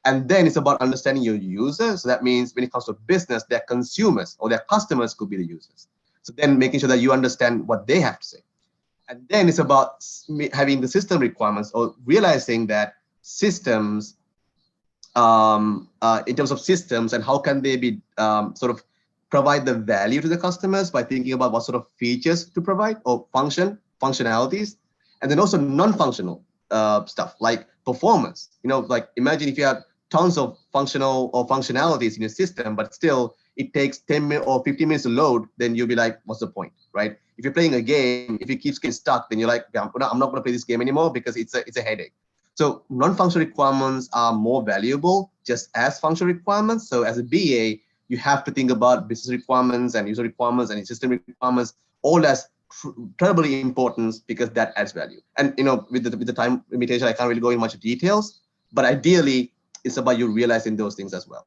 And then it's about understanding your users. So that means when it comes to business, their consumers or their customers could be the users. So then making sure that you understand what they have to say. And then it's about having the system requirements or realizing that systems, in terms of systems and how can they be sort of provide the value to the customers by thinking about what sort of features to provide or functionalities, and then also non-functional stuff like performance. Like imagine if you have tons of functional or functionalities in your system, but still it takes 10 minutes or 15 minutes to load, then you'll be like, what's the point, right? If you're playing a game, if it keeps getting stuck, then you're like, I'm not going to play this game anymore because it's a headache. So non-functional requirements are more valuable just as functional requirements. So as a BA, you have to think about business requirements and user requirements and system requirements all as terribly important because that adds value. And with the time limitation, I can't really go in much details, but ideally it's about you realizing those things as well.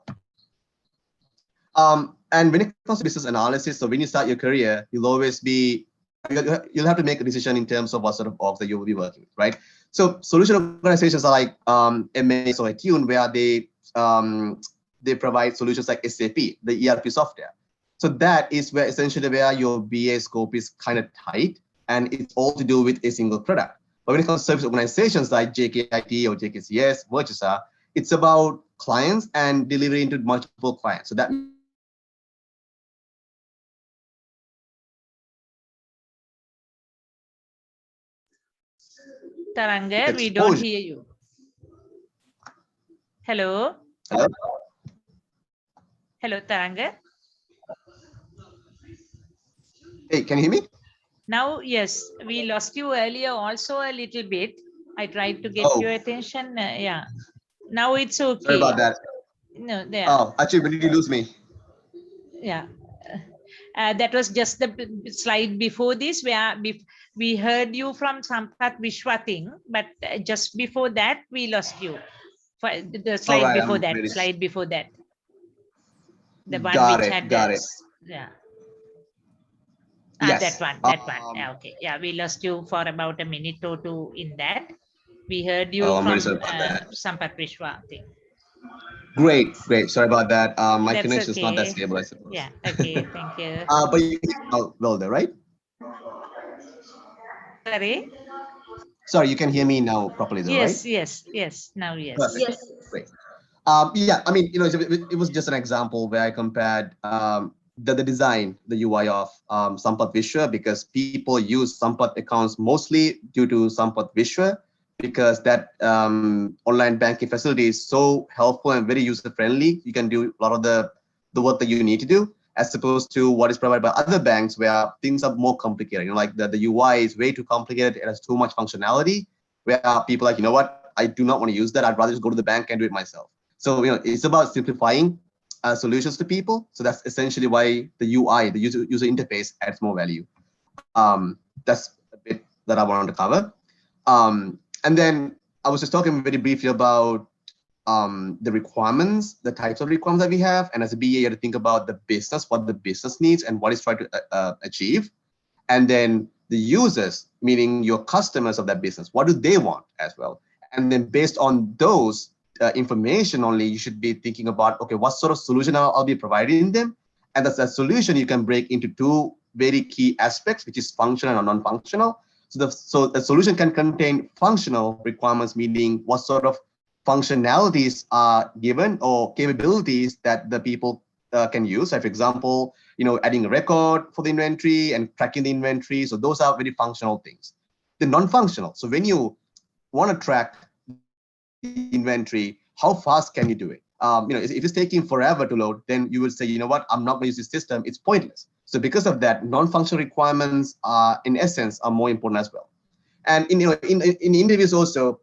And when it comes to business analysis, so when you start your career, you'll have to make a decision in terms of what sort of orgs that you will be working with, right? So solution organizations are like MAs or Attune, where they provide solutions like SAP, the ERP software. So that is where essentially where your BA scope is kind of tight, and it's all to do with a single product. But when it comes to service organizations like JKIT or JKCS, Moratuwa, it's about clients and delivering to multiple clients. So that Taranga, we don't hear you. Hello. Hello? Hello, Taranga. Hey, can you hear me? Now, yes, we lost you earlier also a little bit. I tried to get your attention. Yeah. Now it's okay. Sorry about that. No, there. Oh, actually, when did you lose me? Yeah. That was just the slide before this, where we heard you from Sampath Vishwa thing, but just before that, we lost you. For the slide before that, slide before that. The one which had that. Yeah. Yes. That one. Yeah, okay. Yeah, we lost you for about a minute or two in that. We heard you from Sampath Vishwa thing. Great. Sorry about that. My connection is not that stable, I suppose. Yeah. Okay. Thank you. But you can well there, right? Sorry. Sorry, you can hear me now properly, though, right? Yes. Now, yes. Perfect. Yes. Great. Yeah. I mean, it was just an example where I compared the design, the UI of Sampath Vishwa, because people use Sampath accounts mostly due to Sampath Vishwa, because that online banking facility is so helpful and very user friendly. You can do a lot of the work that you need to do, as opposed to what is provided by other banks where things are more complicated. Like the UI is way too complicated. It has too much functionality, where people are like, you know what, I do not want to use that. I'd rather just go to the bank and do it myself. So it's about simplifying solutions to people. So that's essentially why the UI, the user interface, adds more value. That's a bit that I wanted to cover. And then I was just talking very briefly about the requirements, the types of requirements that we have. And as a BA, you have to think about the business, what the business needs and what it's trying to achieve. And then the users, meaning your customers of that business, what do they want as well? And then based on those information only, you should be thinking about, okay, what sort of solution I'll be providing them. And that's a solution you can break into two very key aspects, which is functional and non-functional. So the solution can contain functional requirements, meaning what sort of functionalities are given or capabilities that the people can use. So for example, adding a record for the inventory and tracking the inventory. So those are very functional things. The non-functional. So when you want to track the inventory, how fast can you do it? If it's taking forever to load, then you will say, you know what, I'm not going to use this system. It's pointless. So because of that, non-functional requirements are, in essence, are more important as well. And in interviews also,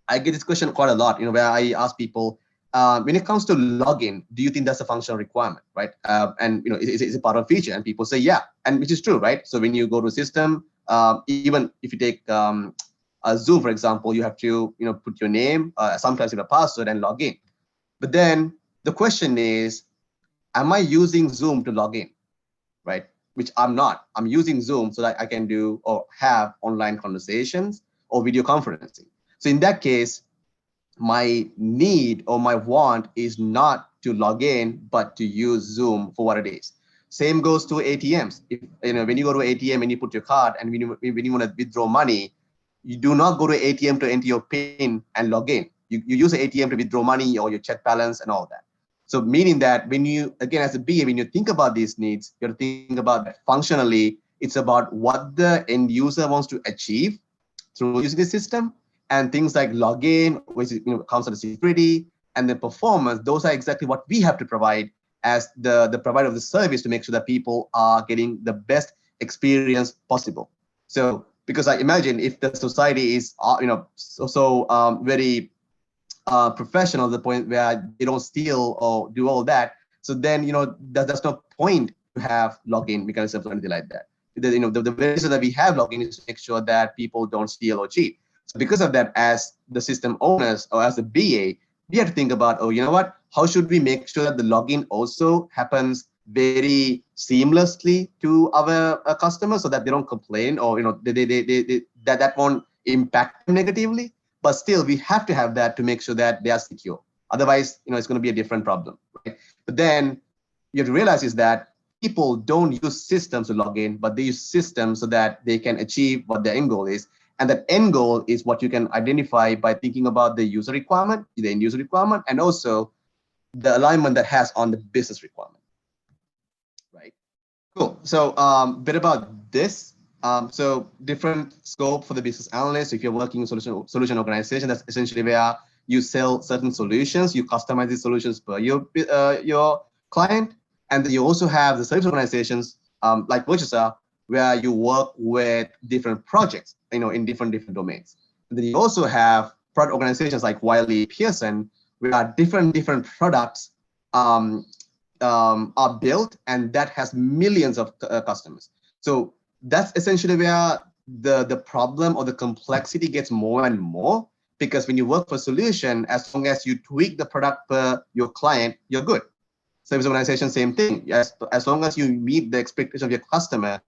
I get this question quite a lot. Where I ask people, when it comes to login, do you think that's a functional requirement, right? And is it part of a feature? And people say, yeah, and which is true, right? So when you go to a system, even if you take Zoom, for example, you have to put your name, sometimes a password, and log in. But then the question is, am I using Zoom to log in, right? Which I'm not. I'm using Zoom so that I can do or have online conversations or video conferencing. So in that case, my need or my want is not to log in, but to use Zoom for what it is. Same goes to ATMs. If when you go to ATM and you put your card, and when you want to withdraw money, you do not go to ATM to enter your PIN and log in. You use the ATM to withdraw money or your check balance and all that. So meaning that when you, again, as a BA, when you think about these needs, you have to think about that functionally. It's about what the end user wants to achieve through using the system, and things like login, which comes under security, and the performance. Those are exactly what we have to provide as the provider of the service to make sure that people are getting the best experience possible. So because I imagine if the society is very professional to the point where they don't steal or do all that, so then there's no point to have login mechanisms or anything like that. The very reason that we have login is to make sure that people don't steal or cheat. So because of that, as the system owners or as the BA, we have to think about, oh, you know what? How should we make sure that the login also happens very seamlessly to our customers, so that they don't complain, or that won't impact them negatively. But still, we have to have that to make sure that they are secure. Otherwise, it's going to be a different problem, right? But then you have to realize is that people don't use systems to log in, but they use systems so that they can achieve what their end goal is. And that end goal is what you can identify by thinking about the user requirement, the end user requirement, and also the alignment that has on the business requirement, right? Cool. So bit about this. So different scope for the business analyst. If you're working in solution organization, that's essentially where you sell certain solutions, you customize these solutions per your client. And then you also have the service organizations like Moratuwa, where you work with different projects, in different domains. And then you also have product organizations like Wiley Pearson, where different products are built, and that has millions of customers. So that's essentially where the problem or the complexity gets more and more, because when you work for a solution, as long as you tweak the product per your client, you're good. Service organization, same thing. As long as you meet the expectation of your customer,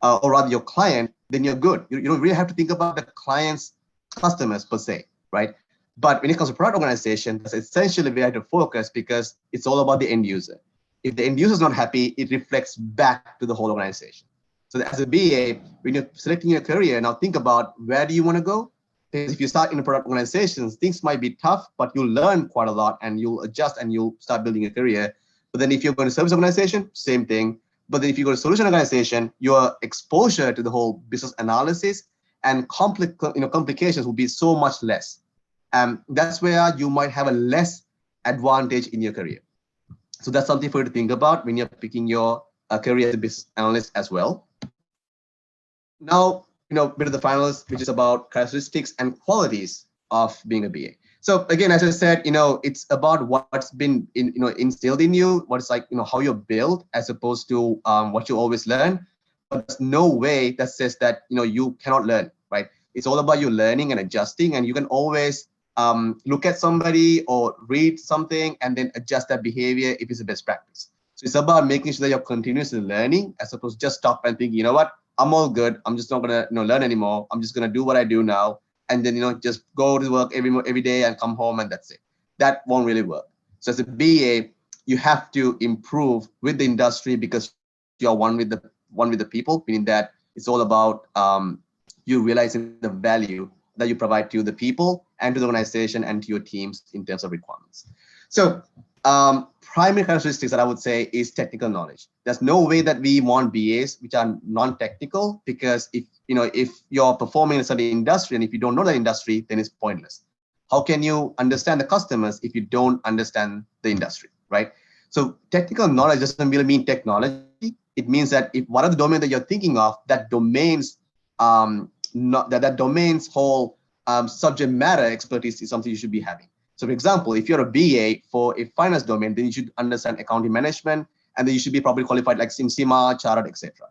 or rather your client, then you're good. You don't really have to think about the client's customers per se, right? But when it comes to product organization, that's essentially where to focus, because it's all about the end user. If the end user is not happy, it reflects back to the whole organization. So as a BA, when you're selecting your career, now think about where do you want to go? Because if you start in a product organizations, things might be tough, but you'll learn quite a lot and you'll adjust and you'll start building a career. But then if you're going to service organization, same thing. But then if you go to solution organization, your exposure to the whole business analysis and complications will be so much less. That's where you might have a less advantage in your career. So that's something for you to think about when you're picking your career as a business analyst as well. Now, bit of the finalists, which is about characteristics and qualities of being a BA. So again, as I said, it's about what's been instilled in you, what's like, how you're built, as opposed to what you always learn. But there's no way that says that, you cannot learn, right? It's all about you learning and adjusting, and you can always look at somebody or read something and then adjust that behavior if it's a best practice. So it's about making sure that you're continuously learning, as opposed to just stop and think, you know what, I'm all good. I'm just not gonna learn anymore. I'm just gonna do what I do now, and then just go to work every day and come home and that's it. That won't really work. So as a BA, you have to improve with the industry, because you're one with the people, meaning that it's all about you realizing the value that you provide to the people and to the organization and to your teams in terms of requirements. So primary characteristics that I would say is technical knowledge. There's no way that we want BAs which are non-technical, because if you're performing in a certain industry and if you don't know the industry, then it's pointless. How can you understand the customers if you don't understand the industry, right? So technical knowledge doesn't really mean technology. It means that if what are the domain that you're thinking of, that domain's that domain's whole subject matter expertise is something you should be having. So for example, if you're a BA for a finance domain, then you should understand accounting management, and then you should be probably qualified like SIMA, Chartered, etc.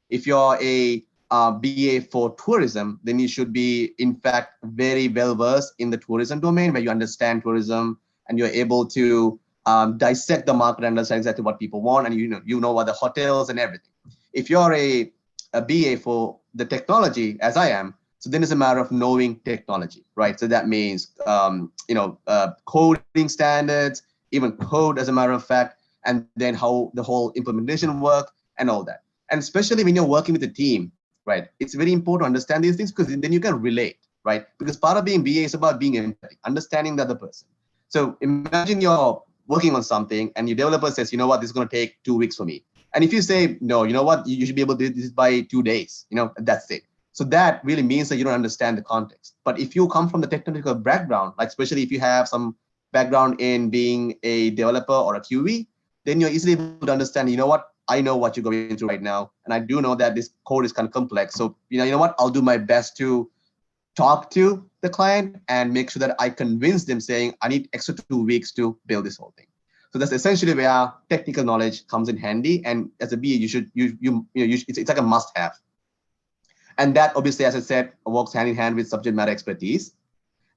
If you're a BA for tourism, then you should be in fact very well versed in the tourism domain, where you understand tourism and you're able to dissect the market and understand exactly what people want, and you know what the hotels and everything. If you're a BA for the technology, as I am, So then it's a matter of knowing technology, right? So that means, coding standards, even code as a matter of fact, and then how the whole implementation work and all that. And especially when you're working with a team, right? It's very important to understand these things because then you can relate, right? Because part of being BA is about being empathic, understanding the other person. So imagine you're working on something and your developer says, you know what, this is going to take 2 weeks for me. And if you say, no, you know what, you should be able to do this by 2 days, that's it. So that really means that you don't understand the context. But if you come from the technical background, like especially if you have some background in being a developer or a QE, then you're easily able to understand, you know what, I know what you're going through right now. And I do know that this code is kind of complex. So, what, I'll do my best to talk to the client and make sure that I convince them saying, I need extra 2 weeks to build this whole thing. So that's essentially where technical knowledge comes in handy. And as a BA, it's like a must have. And that obviously, as I said, works hand in hand with subject matter expertise.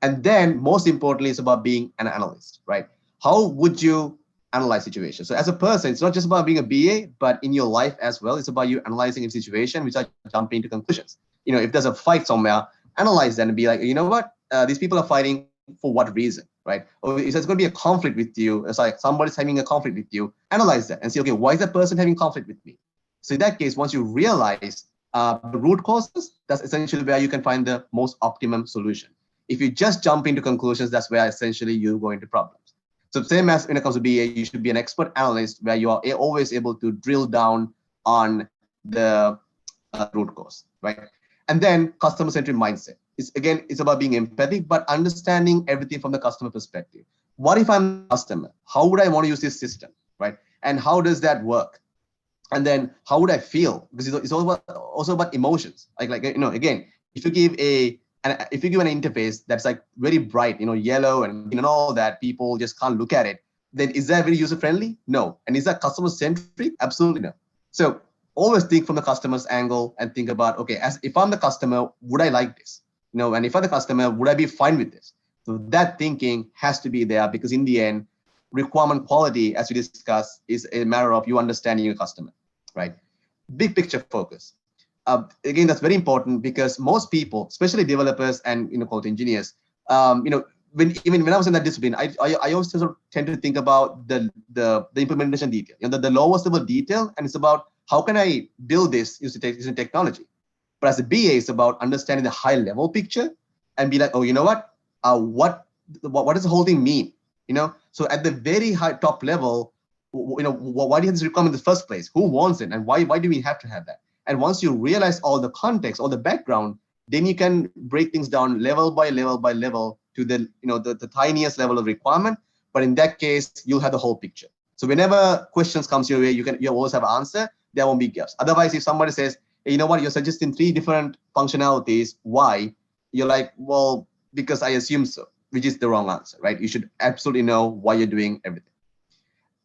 And then most importantly, it's about being an analyst, right? How would you analyze situations? So as a person, it's not just about being a BA, but in your life as well, it's about you analyzing a situation without jumping to conclusions. If there's a fight somewhere, analyze that and be like, you know what, these people are fighting for what reason, right? Or if there's going to be a conflict with you, it's like somebody's having a conflict with you, analyze that and say, okay, why is that person having conflict with me? So in that case, once you realize the root causes, that's essentially where you can find the most optimum solution. If you just jump into conclusions, that's where essentially you go into problems. So same as when it comes to BA, you should be an expert analyst where you are always able to drill down on the root cause, right? And then customer-centric mindset. It's about being empathic, but understanding everything from the customer perspective. What if I'm a customer? How would I want to use this system, right? And how does that work? And then how would I feel? Because it's also about emotions. Again, if you give an interface that's like very bright, yellow and green and all that, people just can't look at it. Then is that very user friendly? No. And is that customer centric? Absolutely no. So always think from the customer's angle and think about, okay, as if I'm the customer, would I like this? And if I'm the customer, would I be fine with this? So that thinking has to be there because in the end, requirement quality, as we discussed, is a matter of you understanding your customer, right? Big picture focus. Again, that's very important because most people, especially developers and quality engineers, when I was in that discipline, I always sort of tend to think about the implementation detail, the lowest level detail, and it's about how can I build this using technology. But as a BA, it's about understanding the high level picture and be like, oh, you know what? What does the whole thing mean? So at the very high top level, why do you have this requirement in the first place? Who wants it, and why do we have to have that? And once you realize all the context, all the background, then you can break things down level by level by level to the tiniest level of requirement. But in that case, you'll have the whole picture. So whenever questions comes your way, you always have an answer. There won't be gaps. Otherwise, if somebody says, hey, you know what, you're suggesting 3 different functionalities, why? You're like, well, because I assume so, which is the wrong answer, right? You should absolutely know why you're doing everything.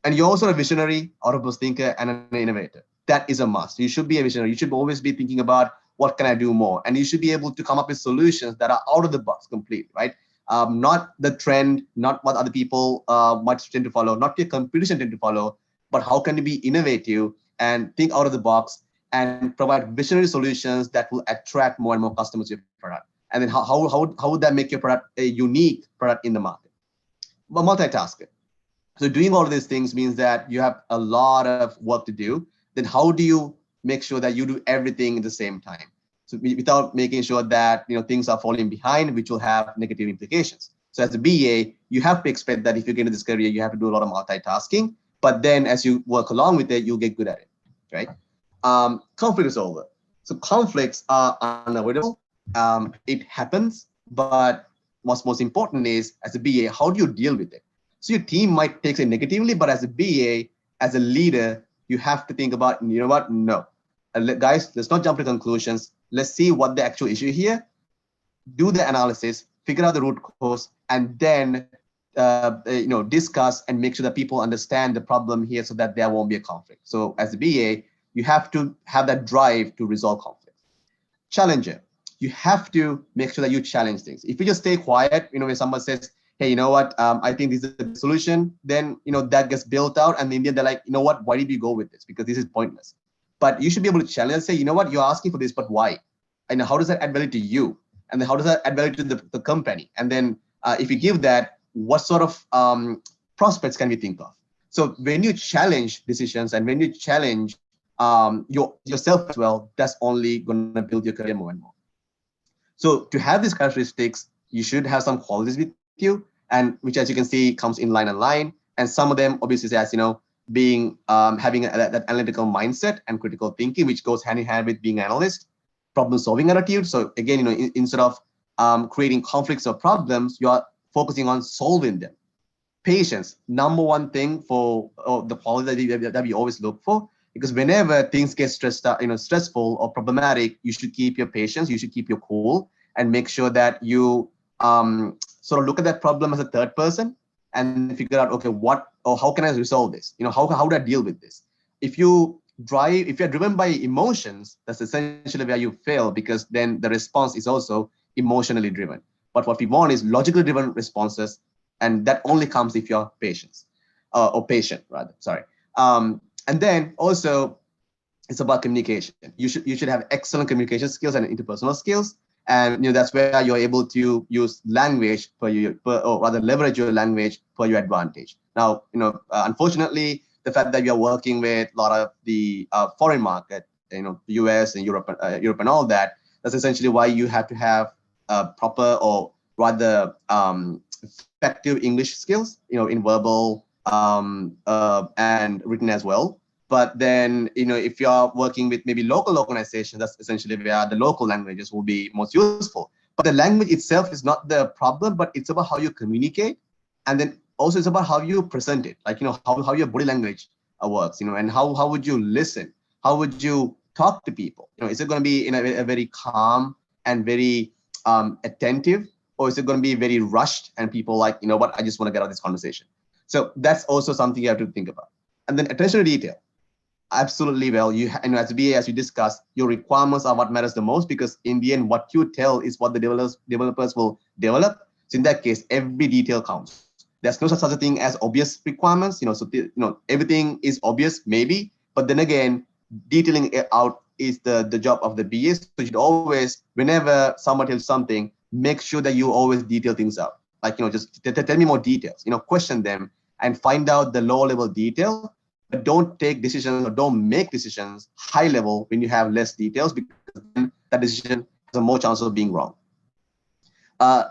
And you're also a visionary, out-of-box thinker, and an innovator. That is a must. You should be a visionary. You should always be thinking about what can I do more? And you should be able to come up with solutions that are out of the box completely, right? Not the trend, not what other people might tend to follow, not your competition tend to follow, but how can you be innovative and think out of the box and provide visionary solutions that will attract more and more customers to your product. And then how would that make your product a unique product in the market? But multitasker. So doing all of these things means that you have a lot of work to do. Then how do you make sure that you do everything at the same time? So without making sure that things are falling behind, which will have negative implications. So as a BA, you have to expect that if you get into this career, you have to do a lot of multitasking. But then as you work along with it, you'll get good at it, right? Conflict resolver. So conflicts are unavoidable. It happens, but what's most important is as a BA, how do you deal with it? So your team might take it negatively, but as a BA, as a leader, you have to think about, you know what? No, guys, let's not jump to conclusions. Let's see what the actual issue here. Do the analysis, figure out the root cause, and then discuss and make sure that people understand the problem here so that there won't be a conflict. So as a BA, you have to have that drive to resolve conflict. Challenger, you have to make sure that you challenge things. If you just stay quiet, when someone says, hey, you know what, I think this is the solution, then that gets built out, and in the end they're like, you know what, why did you go with this? Because this is pointless. But you should be able to challenge and say, you know what, you're asking for this, but why? And how does that add value to you? And then how does that add value to the company? And then if you give that, what sort of prospects can we think of? So when you challenge decisions and when you challenge yourself as well, that's only going to build your career more and more. So to have these characteristics, you should have some qualities with you, and which, as you can see, comes in line and line. And some of them, obviously, as you know, being having that analytical mindset and critical thinking, which goes hand in hand with being an analyst, problem-solving attitude. So again, instead of creating conflicts or problems, you are focusing on solving them. Patience, number one thing for the quality that we always look for, because whenever things get stressed out, stressful or problematic, you should keep your patience, you should keep your cool, and make sure that you sort of look at that problem as a third person and figure out, okay, what or how can I resolve this? How do I deal with this? If you're driven by emotions, that's essentially where you fail, because then the response is also emotionally driven. But what we want is logically driven responses, and that only comes if you're patient, or patient rather. Sorry. And then also, it's about communication. You should have excellent communication skills and interpersonal skills, and that's where you're able to use language or rather leverage your language for your advantage. Now, unfortunately, the fact that you're working with a lot of the foreign market, the US and Europe and all that, that's essentially why you have to have proper or rather effective English skills, in verbal and written as well. But then, if you're working with maybe local organizations, that's essentially where the local languages will be most useful. But the language itself is not the problem, but it's about how you communicate. And then also it's about how you present it, like, how your body language works, and how would you listen? How would you talk to people? Is it going to be in a very calm and very attentive, or is it going to be very rushed and people like, what, I just want to get out of this conversation? So that's also something you have to think about. And then attention to detail. Absolutely. Well, as a BA, as we discussed, your requirements are what matters the most, because in the end, what you tell is what the developers will develop. So in that case, every detail counts. There's no such a thing as obvious requirements. So everything is obvious, maybe, but then again, detailing it out is the job of the BA. So you should always, whenever someone tells something, make sure that you always detail things out. Like, just tell me more details. Question them and find out the low level detail. But don't take decisions or don't make decisions high level when you have less details, because then that decision has a more chance of being wrong.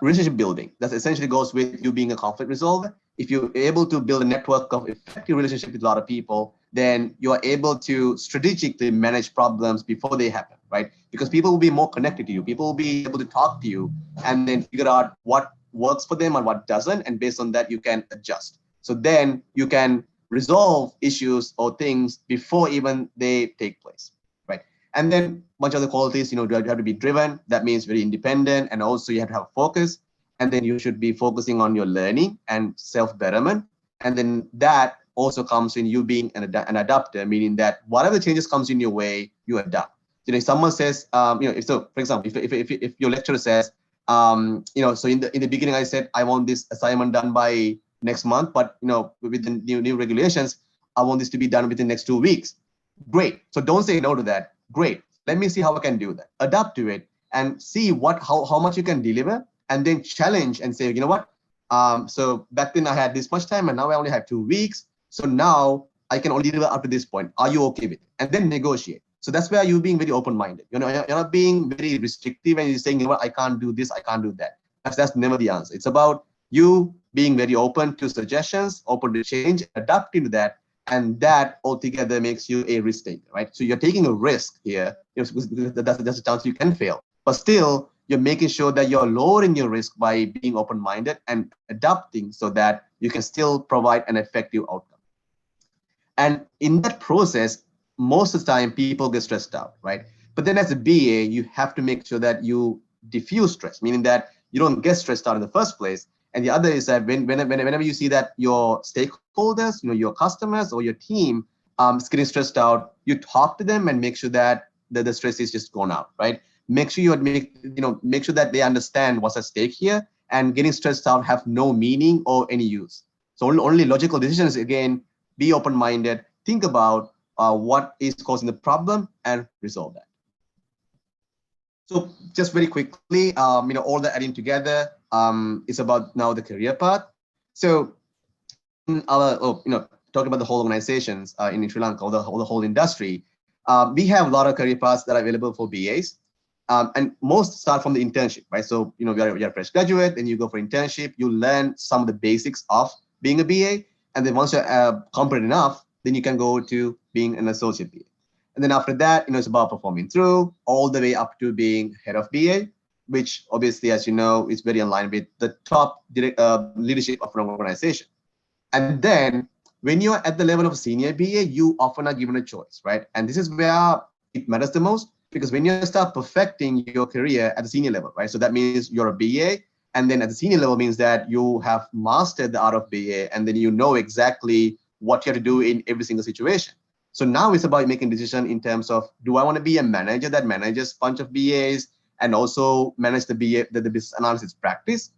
Relationship building, that essentially goes with you being a conflict resolver. If you're able to build a network of effective relationship with a lot of people, then you are able to strategically manage problems before they happen, right? Because people will be more connected to you. People will be able to talk to you and then figure out what works for them and what doesn't. And based on that, you can adjust. So then you can resolve issues or things before even they take place, right? And then a bunch of the qualities, you have to be driven. That means very independent, and also you have to have focus. And then you should be focusing on your learning and self-betterment. And then that also comes in you being an adapter, meaning that whatever changes comes in your way, you adapt. If someone says, for example, if your lecturer says, so in the beginning I said I want this assignment done by next month, but with the new regulations, I want this to be done within the next 2 weeks. Great. So don't say no to that. Great. Let me see how I can do that. Adapt to it and see how much you can deliver, and then challenge and say, what? So back then I had this much time, and now I only have 2 weeks. So now I can only deliver up to this point. Are you okay with it? And then negotiate. So that's where you're being very open-minded. You're not being very restrictive and you're saying, I can't do this, I can't do that. That's never the answer. It's about you being very open to suggestions, open to change, adapting to that, and that altogether makes you a risk taker, right? So you're taking a risk here, that's a chance you can fail, but still you're making sure that you're lowering your risk by being open-minded and adapting so that you can still provide an effective outcome. And in that process, most of the time people get stressed out, right? But then as a BA, you have to make sure that you diffuse stress, meaning that you don't get stressed out in the first place. And the other is that whenever you see that your stakeholders, your customers or your team is getting stressed out, you talk to them and make sure that the stress is just gone out, right? Make sure make sure that they understand what's at stake here, and getting stressed out have no meaning or any use. So only logical decisions, again, be open-minded, think about what is causing the problem and resolve that. So just very quickly, all that adding together is about now the career path. So in our, talking about the whole organizations in Sri Lanka, or the whole industry, we have a lot of career paths that are available for BAs. And most start from the internship, right? So, you're a fresh graduate, then you go for internship, you learn some of the basics of being a BA. And then once you're competent enough, then you can go to being an associate BA. And then after that, it's about performing through all the way up to being head of BA, which obviously, as you know, is very aligned with the top leadership of an organization. And then when you're at the level of senior BA, you often are given a choice, right? And this is where it matters the most, because when you start perfecting your career at the senior level, right? So that means you're a BA, and then at the senior level means that you have mastered the art of BA, and then you know exactly what you have to do in every single situation. So now it's about making decision in terms of, do I want to be a manager that manages a bunch of BAs and also manage the BA, the business analysis practice?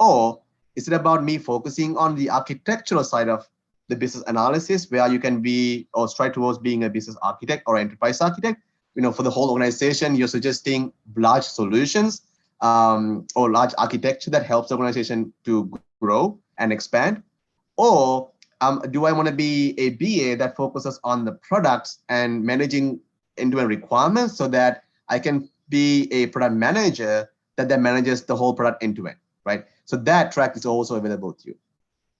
Or is it about me focusing on the architectural side of the business analysis, where you can be or strive towards being a business architect or enterprise architect? For the whole organization, you're suggesting large solutions or large architecture that helps the organization to grow and expand. Or do I want to be a BA that focuses on the products and managing end-to-end requirements, so that I can be a product manager that manages the whole product end-to-end, right? So that track is also available to you.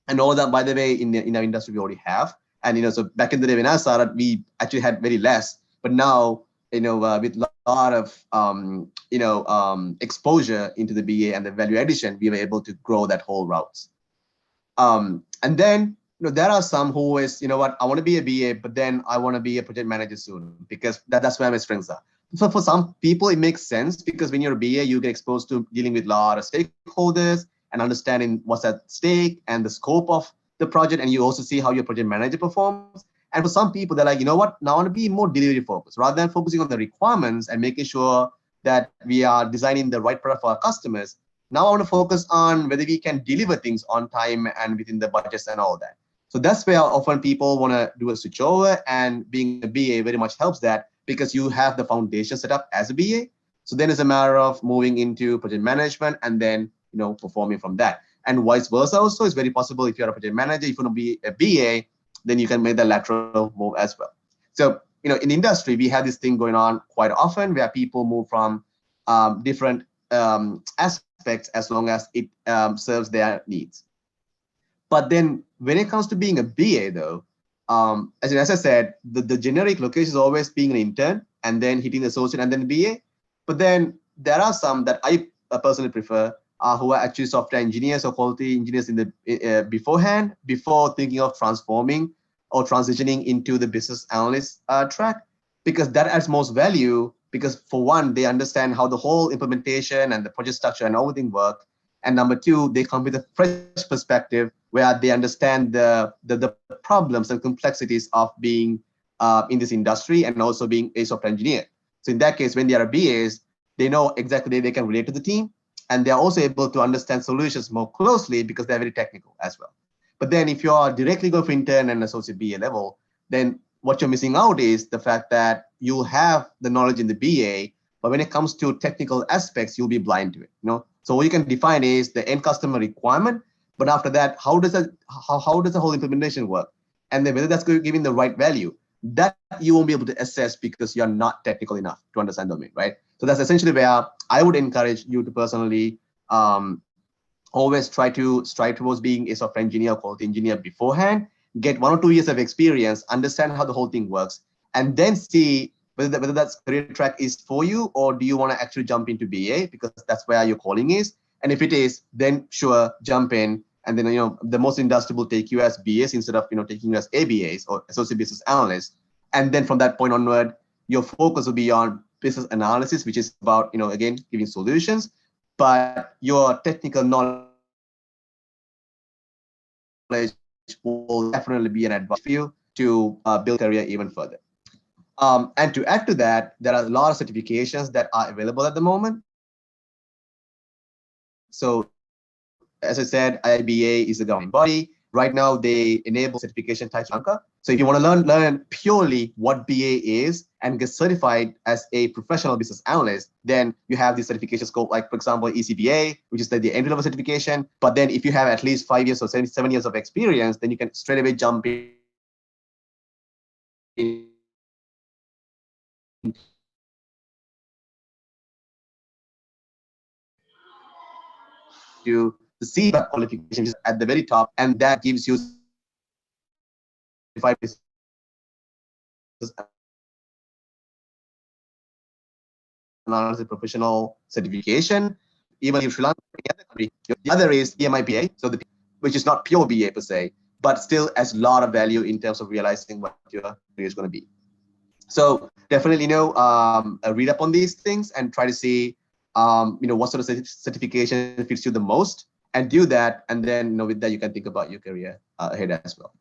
And all that, by the way, in our industry, we already have. And, so back in the day when I started, we actually had very less. But now, with a lot of, exposure into the BA and the value addition, we were able to grow that whole routes. And then, there are some who is, what, I want to be a BA, but then I want to be a project manager soon, because that's where my strengths are. So for some people, it makes sense, because when you're a BA, you get exposed to dealing with a lot of stakeholders and understanding what's at stake and the scope of the project. And you also see how your project manager performs. And for some people, they're like, what, now I want to be more delivery focused, rather than focusing on the requirements and making sure that we are designing the right product for our customers. Now I want to focus on whether we can deliver things on time and within the budgets and all that. So that's where often people want to do a switch over, and being a BA very much helps that, because you have the foundation set up as a BA. So then it's a matter of moving into project management and then, performing from that. And vice versa also, it's very possible if you're a project manager, if you want to be a BA, then you can make the lateral move as well. So, in industry, we have this thing going on quite often, where people move from different aspects as long as it serves their needs. But then when it comes to being a BA, though, as I said, the generic location is always being an intern and then hitting the associate and then BA. But then there are some that I personally prefer, who are actually software engineers or quality engineers in the beforehand, before thinking of transforming or transitioning into the business analyst track, because that adds most value. Because for one, they understand how the whole implementation and the project structure and everything work. And number two, they come with a fresh perspective, where they understand the problems and complexities of being in this industry, and also being a software engineer. So in that case, when they are BAs, they know exactly they can relate to the team, and they're also able to understand solutions more closely, because they're very technical as well. But then if you're directly going for intern and associate BA level, then what you're missing out is the fact that you have the knowledge in the BA, but when it comes to technical aspects, you'll be blind to it. So what you can define is the end customer requirement, but after that, how does the whole implementation work, and then whether that's giving the right value, that you won't be able to assess, because you're not technical enough to understand the domain, right? So that's essentially where I would encourage you to personally always try to strive towards being a software engineer or quality engineer beforehand, get 1 or 2 years of experience, understand how the whole thing works, and then see whether that career track is for you, or do you want to actually jump into BA, because that's where your calling is. And if it is, then sure, jump in. And then, the most industry will take you as BAs instead of, taking you as ABAs or associate business analysts. And then from that point onward, your focus will be on business analysis, which is about, again, giving solutions, but your technical knowledge will definitely be an advantage for you to build career even further. And to add to that, there are a lot of certifications that are available at the moment. So as I said, IBA is the governing body. Right now, they enable certification type Lanka. So if you want to learn purely what BA is and get certified as a professional business analyst, then you have these certifications called, like, for example, ECBA, which is the entry level certification. But then if you have at least 5 years or 7 years of experience, then you can straight away jump into the CBAP qualification, which is at the very top, and that gives you certified business analysis professional certification. Even if Sri Lanka, any other country, the other is EMIPA, so which is not pure BA per se, but still has a lot of value in terms of realizing what your career is going to be. So definitely, read up on these things and try to see, what sort of certification fits you the most, and do that. And then, with that, you can think about your career ahead as well.